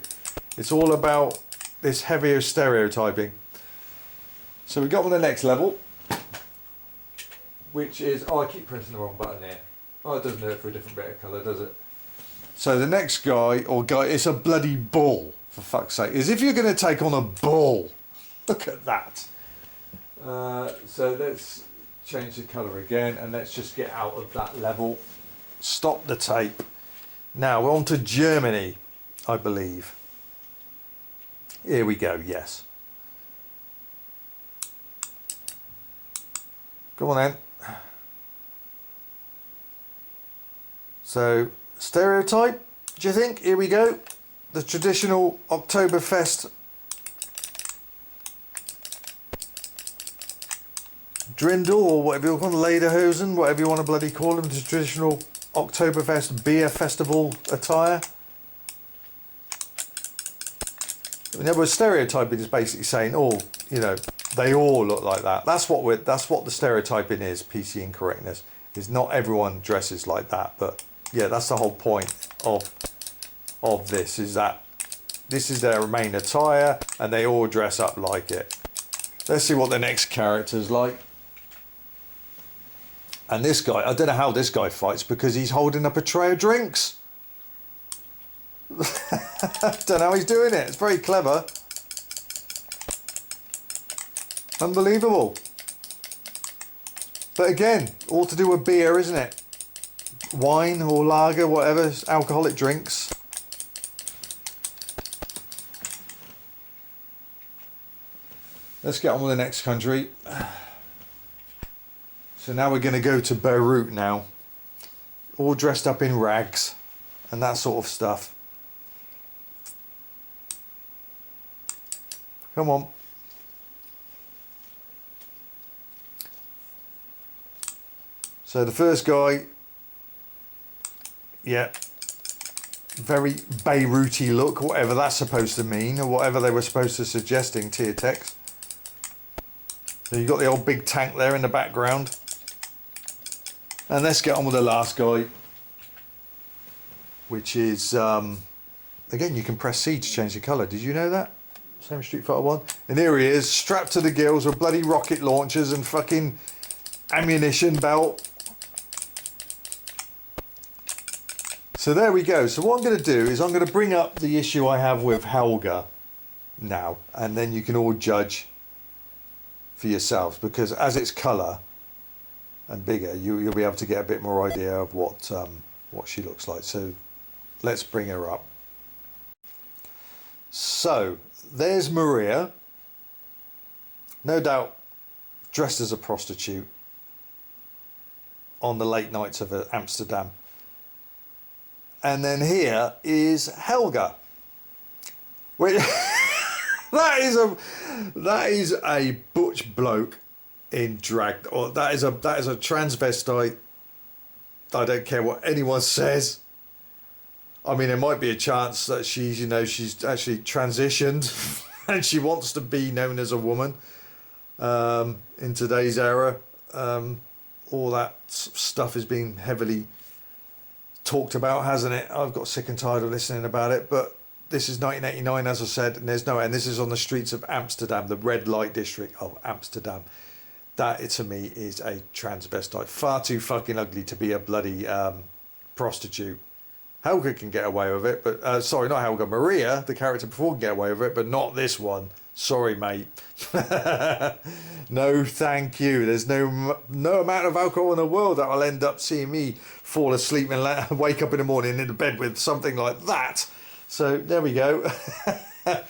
It's all about this heavier stereotyping. So we got on the next level, which is, oh, I keep pressing the wrong button here. Oh, it doesn't hurt for a different bit of colour, does it? So the next guy, it's a bloody bull, for fuck's sake. As if you're going to take on a bull. Look at that. So let's change the colour again and let's just get out of that level. Stop the tape. Now we're on to Germany, I believe. Here we go, yes. Go on then. So, stereotype, do you think? Here we go. The traditional Oktoberfest drindle, or whatever you want, lederhosen, whatever you want to bloody call them, the traditional Oktoberfest beer festival attire. In other words, stereotyping is basically saying, oh, they all look like that. That's what the stereotyping is. PC incorrectness is not everyone dresses like that, but yeah, that's the whole point of this, is that this is their main attire and they all dress up like it. Let's see what the next character's like. And this guy, I don't know how this guy fights because he's holding up a tray of drinks. I don't know how he's doing it. It's very clever. Unbelievable. But again, all to do with beer, isn't it? Wine or lager, whatever, alcoholic drinks. Let's get on with the next country. So now we're going to go to Beirut now. All dressed up in rags and that sort of stuff. Come on. So the first guy, yeah, very Beiruty look, whatever that's supposed to mean, or whatever they were supposed to suggesting, tier text. So you've got the old big tank there in the background. And let's get on with the last guy, which is, again, you can press C to change the colour. Did you know that? Same Street Fighter 1. And here he is, strapped to the gills with bloody rocket launchers and fucking ammunition belt. So there we go. So what I'm going to do is I'm going to bring up the issue I have with Helga now, and then you can all judge for yourselves, because as it's colour and bigger, you'll be able to get a bit more idea of what she looks like. So let's bring her up. So there's Maria, no doubt dressed as a prostitute on the late nights of Amsterdam. And then here is Helga. Wait, that is a butch bloke in drag, or that is a transvestite. I don't care what anyone says. I mean, there might be a chance that she's actually transitioned and she wants to be known as a woman in today's era. All that stuff is being heavily talked about, hasn't it? I've got sick and tired of listening about it, but this is 1989, as I said, and this is on the streets of Amsterdam, the red light district of Amsterdam. That, to me, is a transvestite. Far too fucking ugly to be a bloody prostitute. Helga can get away with it, but sorry, not Helga. Maria, the character before, can get away with it, but not this one. Sorry, mate. No, thank you. There's no amount of alcohol in the world that will end up seeing me fall asleep and wake up in the morning in the bed with something like that. So there we go. But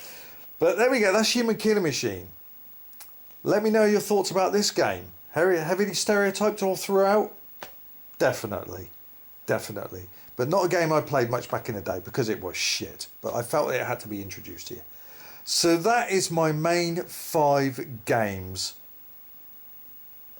there we go. That's Human Killing Machine. Let me know your thoughts about this game. Heavily stereotyped all throughout? Definitely. Definitely. But not a game I played much back in the day because it was shit. But I felt it had to be introduced here. So that is my main 5 games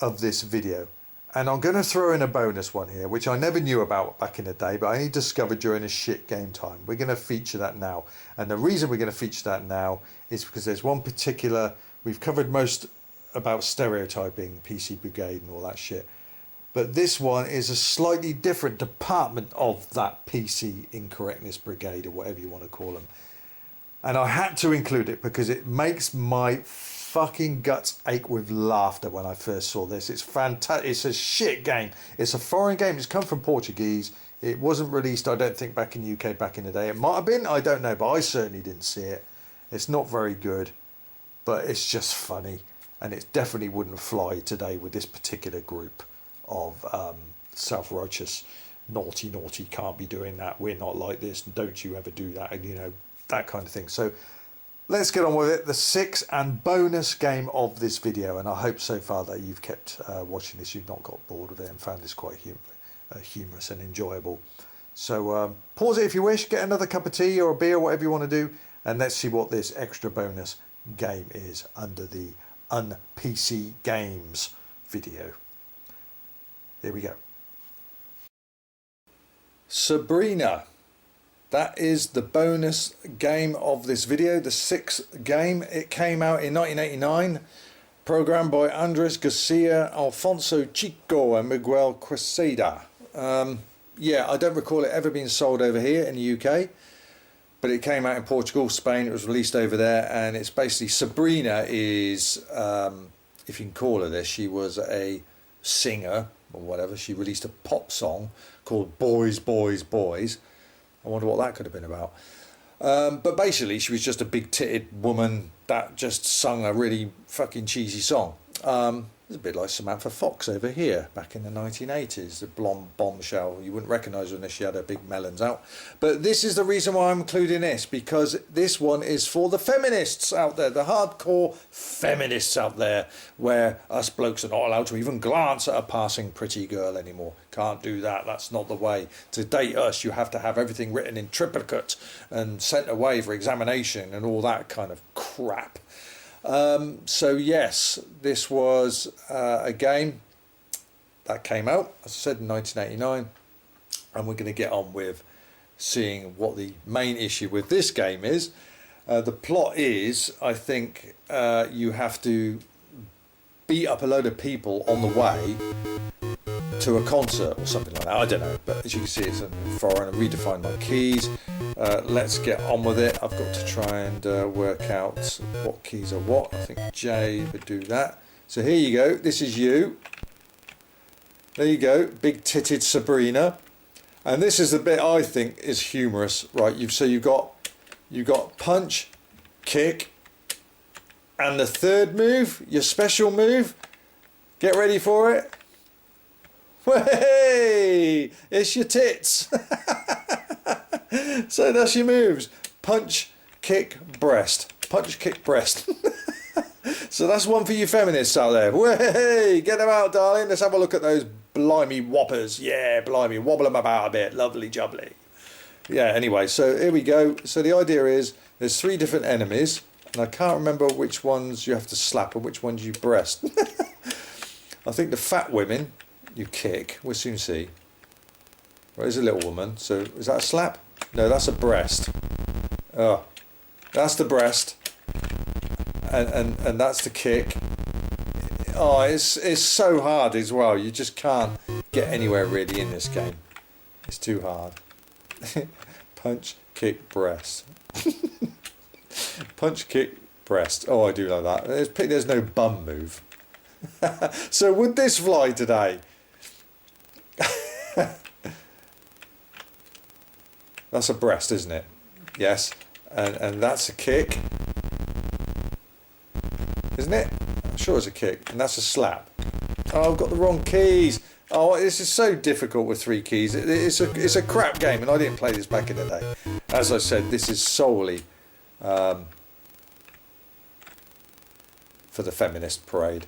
of this video. And I'm going to throw in a bonus one here, which I never knew about back in the day, but I only discovered during a shit game time. We're going to feature that now. And the reason we're going to feature that now is because there's one particular... We've covered most about stereotyping, PC Brigade and all that shit. But this one is a slightly different department of that PC Incorrectness Brigade, or whatever you want to call them. And I had to include it because it makes my fucking guts ache with laughter when I first saw this. It's fantastic. It's a shit game. It's a foreign game. It's come from Portuguese. It wasn't released, I don't think, back in the UK back in the day. It might have been, I don't know, but I certainly didn't see it. It's not very good, but it's just funny. And it definitely wouldn't fly today with this particular group of self-righteous, naughty, can't be doing that. We're not like this. Don't you ever do that. And, you know, that kind of thing. So let's get on with it. The 6th and bonus game of this video, and I hope so far that you've kept watching this, you've not got bored of it and found this quite humorous and enjoyable. So pause it if you wish, get another cup of tea or a beer, whatever you want to do, and let's see what this extra bonus game is under the Un-PC Games video. Here we go. Sabrina. That is the bonus game of this video, the 6th game. It came out in 1989, programmed by Andres Garcia, Alfonso Chico and Miguel Quesada. Yeah, I don't recall it ever being sold over here in the UK, but it came out in Portugal, Spain. It was released over there, and it's basically Sabrina is, if you can call her this, she was a singer or whatever. She released a pop song called Boys, Boys, Boys. I wonder what that could have been about. But basically, she was just a big-titted woman that just sung a really fucking cheesy song. It's a bit like Samantha Fox over here back in the 1980s, the blonde bombshell. You wouldn't recognise her unless she had her big melons out. But this is the reason why I'm including this, because this one is for the feminists out there, the hardcore feminists out there, where us blokes are not allowed to even glance at a passing pretty girl anymore. Can't do that. That's not the way. To date us, you have to have everything written in triplicate and sent away for examination and all that kind of crap. So yes, this was a game that came out, as I said, in 1989, and we're going to get on with seeing what the main issue with this game is. The plot is, I think, you have to beat up a load of people on the way to a concert or something like that. I don't know, but as you can see, it's in foreign and redefine my keys. Let's get on with it. I've got to try and work out what keys are what. I think J would do that. So here you go. This is you. There you go, big titted Sabrina. And this is the bit I think is humorous, right? You've got punch, kick, and the third move, your special move. Get ready for it. Hey, it's your tits. So that's your moves: punch, kick, breast. Punch, kick, breast. So that's one for you feminists out there. Hey, get them out, darling. Let's have a look at those blimey whoppers. Yeah, blimey, wobble them about a bit. Lovely jubbly. Yeah, anyway, so here we go. So the idea is there's 3 different enemies, and I can't remember which ones you have to slap and which ones you breast. I think the fat women you kick. We'll soon see. Where's a little woman? So is that a slap? No, that's a breast. Oh, that's the breast. And that's the kick. Oh, it's so hard as well. You just can't get anywhere really in this game. It's too hard. Punch, kick, breast. Punch, kick, breast. Oh, I do like that. There's no bum move. So would this fly today? That's a breast, isn't it? Yes. And that's a kick. Isn't it? I'm sure it's a kick. And that's a slap. Oh, I've got the wrong keys. Oh, this is so difficult with 3 keys. It's a crap game, and I didn't play this back in the day. As I said, this is solely for the feminist parade.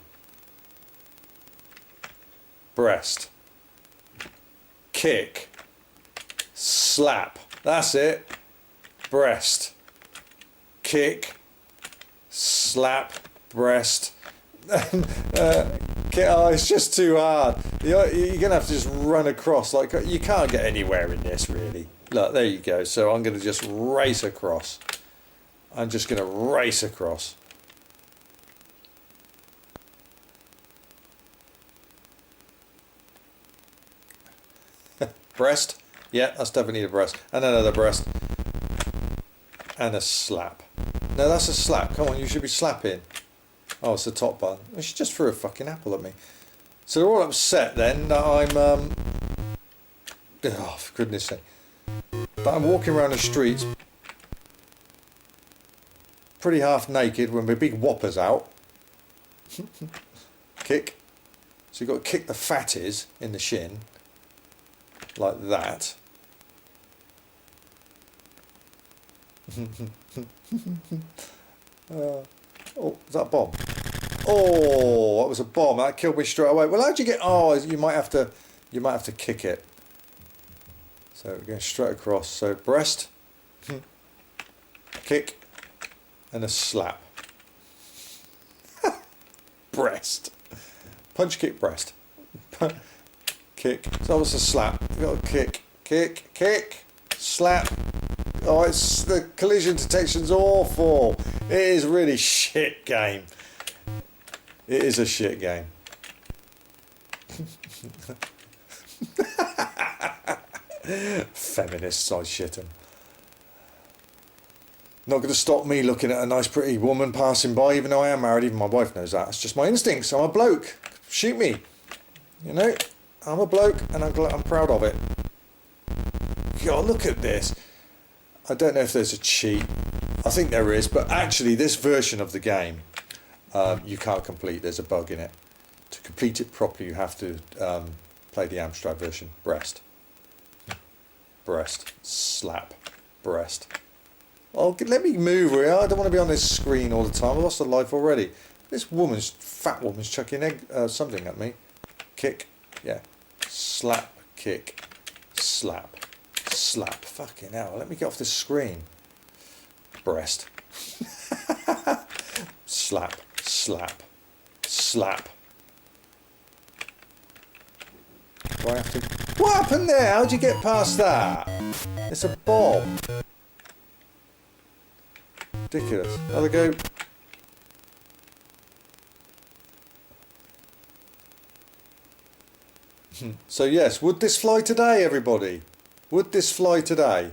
Breast. Kick. Slap. That's it. Breast. Kick. Slap. Breast. Oh, it's just too hard. You're gonna have to just run across. Like, you can't get anywhere in this really. Look, there you go. So I'm gonna just race across. I'm just gonna race across. Breast. Yeah, that's definitely the breast. And another breast. And a slap. No, that's a slap. Come on, you should be slapping. Oh, it's the top button. She just threw a fucking apple at me. So they're all upset then that I'm, oh, for goodness sake. That I'm walking around the streets pretty half naked with my big whoppers out. Kick. So you've got to kick the fatties in the shin. Like that. Oh, is that a bomb? Oh, that was a bomb. That killed me straight away. Well, how'd you get? Oh, you might have to kick it. So we're going straight across. So breast, kick, and a slap. Breast, punch, kick, breast, kick. So that was a slap. You got to kick, slap. Oh, it's the collision detection's awful. It is really shit game. It is a shit game. Feminists, I shit 'em. Not going to stop me looking at a nice pretty woman passing by, even though I am married. Even my wife knows that. It's just my instincts. I'm a bloke. Shoot me. You know, I'm a bloke and I'm proud of it. God, look at this. I don't know if there's a cheat. I think there is, but actually this version of the game you can't complete. There's a bug in it. To complete it properly, you have to play the Amstrad version. Breast. Breast. Slap. Breast. Oh, let me move. I don't want to be on this screen all the time. I lost a life already. This fat woman's chucking something at me. Kick. Yeah. Slap. Kick. Slap. Slap. Fucking hell. Let me get off this screen. Breast. slap, slap, slap. Do I have to... What happened there? How'd you get past that? It's a bomb. Ridiculous. Another go. So yes, would this fly today, everybody? Would this fly today?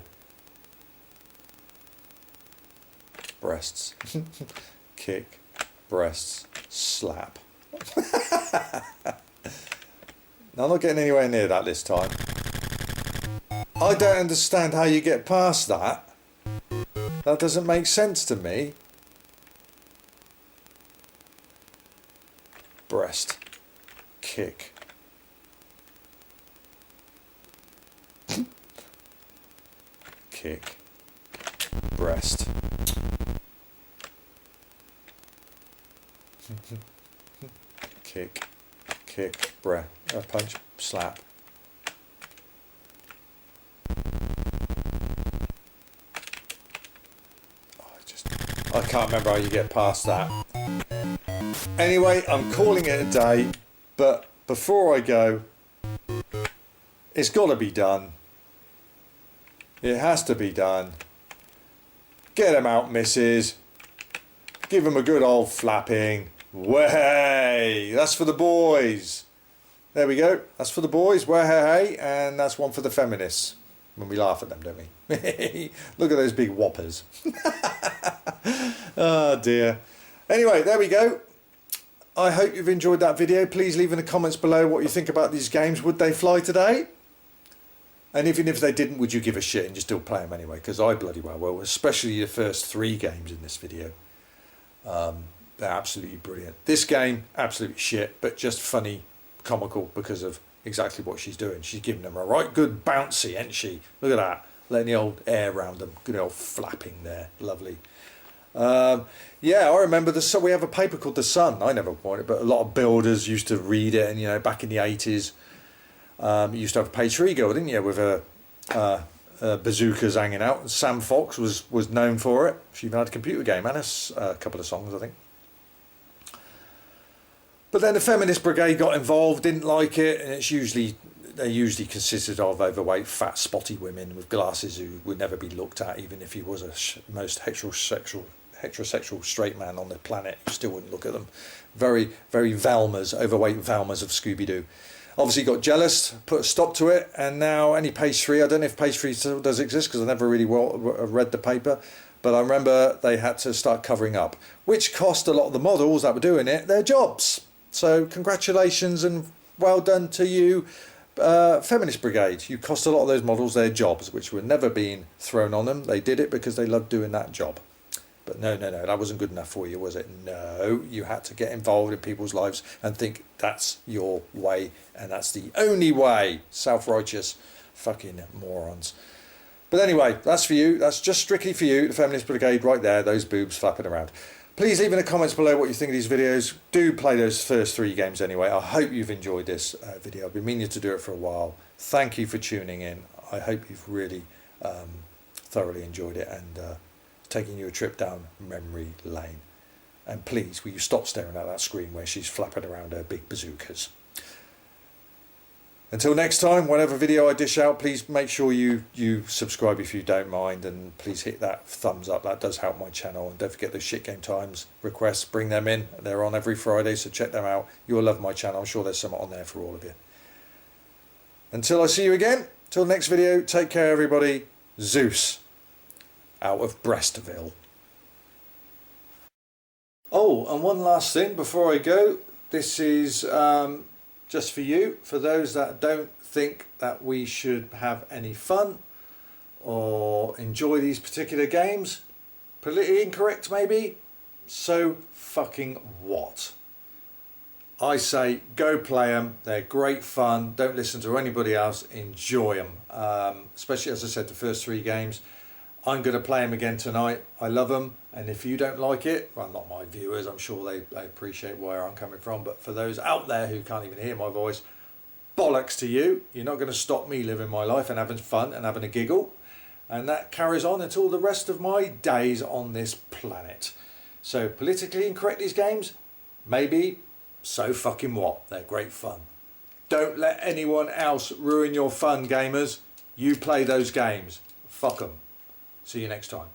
Breasts. Kick. Breasts. Slap. Now, I'm not getting anywhere near that this time. I don't understand how you get past that. That doesn't make sense to me. Breast. Kick. Kick. Breast. Kick. Kick. Breast. Punch. Slap. I can't remember how you get past that. Anyway, I'm calling it a day, but before I go, it's got to be done. It has to be done. Get them out, missus. Give them a good old flapping. Way! That's for the boys. There we go. That's for the boys. Way, and that's one for the feminists. When we laugh at them, don't we? Look at those big whoppers. Oh dear. Anyway, there we go. I hope you've enjoyed that video. Please leave in the comments below what you think about these games. Would they fly today? And even if they didn't, would you give a shit and just still play them anyway? Because I bloody well will, especially the first 3 games in this video. They're absolutely brilliant. This game, absolutely shit, but just funny, comical because of exactly what she's doing. She's giving them a right good bouncy, ain't she? Look at that. Letting the old air around them. Good old flapping there. Lovely. Yeah, I remember we have a paper called The Sun. I never bought it, but a lot of builders used to read it. And, you know, back in the 80s, you used to have a page 3 girl, didn't you, with bazookas hanging out. And Sam Fox was known for it. She even had a computer game and a couple of songs, I think. But then the feminist brigade got involved, didn't like it, and they usually consisted of overweight, fat, spotty women with glasses who would never be looked at, even if he was a most heterosexual straight man on the planet. You still wouldn't look at them. Very, very Velmas, overweight Velmas of Scooby-Doo. Obviously got jealous, put a stop to it, and now any page 3, I don't know if page 3 still does exist because I never really read the paper, but I remember they had to start covering up, which cost a lot of the models that were doing it their jobs. So congratulations and well done to you, Feminist Brigade. You cost a lot of those models their jobs, which were never being thrown on them. They did it because they loved doing that job. But no, that wasn't good enough for you, was it? No, you had to get involved in people's lives and think that's your way and that's the only way. Self-righteous fucking morons. But anyway, that's for you. That's just strictly for you, the Feminist Brigade right there, those boobs flapping around. Please leave in the comments below what you think of these videos. Do play those first 3 games anyway. I hope you've enjoyed this video. I've been meaning to do it for a while. Thank you for tuning in. I hope you've really thoroughly enjoyed it and taking you a trip down memory lane. And please, will you stop staring at that screen where she's flapping around her big bazookas. Until next time, whatever video I dish out, please make sure you subscribe if you don't mind, and please hit that thumbs up. That does help my channel. And don't forget those Shit Game Times requests. Bring them in. They're on every Friday, so check them out. You'll love my channel. I'm sure there's something on there for all of you. Until I see you again, till next video, take care everybody. Zeus, out of Breastville. Oh, and one last thing before I go. This is just for you, for those that don't think that we should have any fun or enjoy these particular games. Politically incorrect maybe? So fucking what? I say go play them. They're great fun. Don't listen to anybody else. Enjoy them. Especially, as I said, the first 3 games. I'm going to play them again tonight. I love them. And if you don't like it, well, not my viewers, I'm sure they appreciate where I'm coming from. But for those out there who can't even hear my voice, bollocks to you. You're not going to stop me living my life and having fun and having a giggle. And that carries on until the rest of my days on this planet. So politically incorrect these games, maybe, so fucking what? They're great fun. Don't let anyone else ruin your fun, gamers. You play those games. Fuck them. See you next time.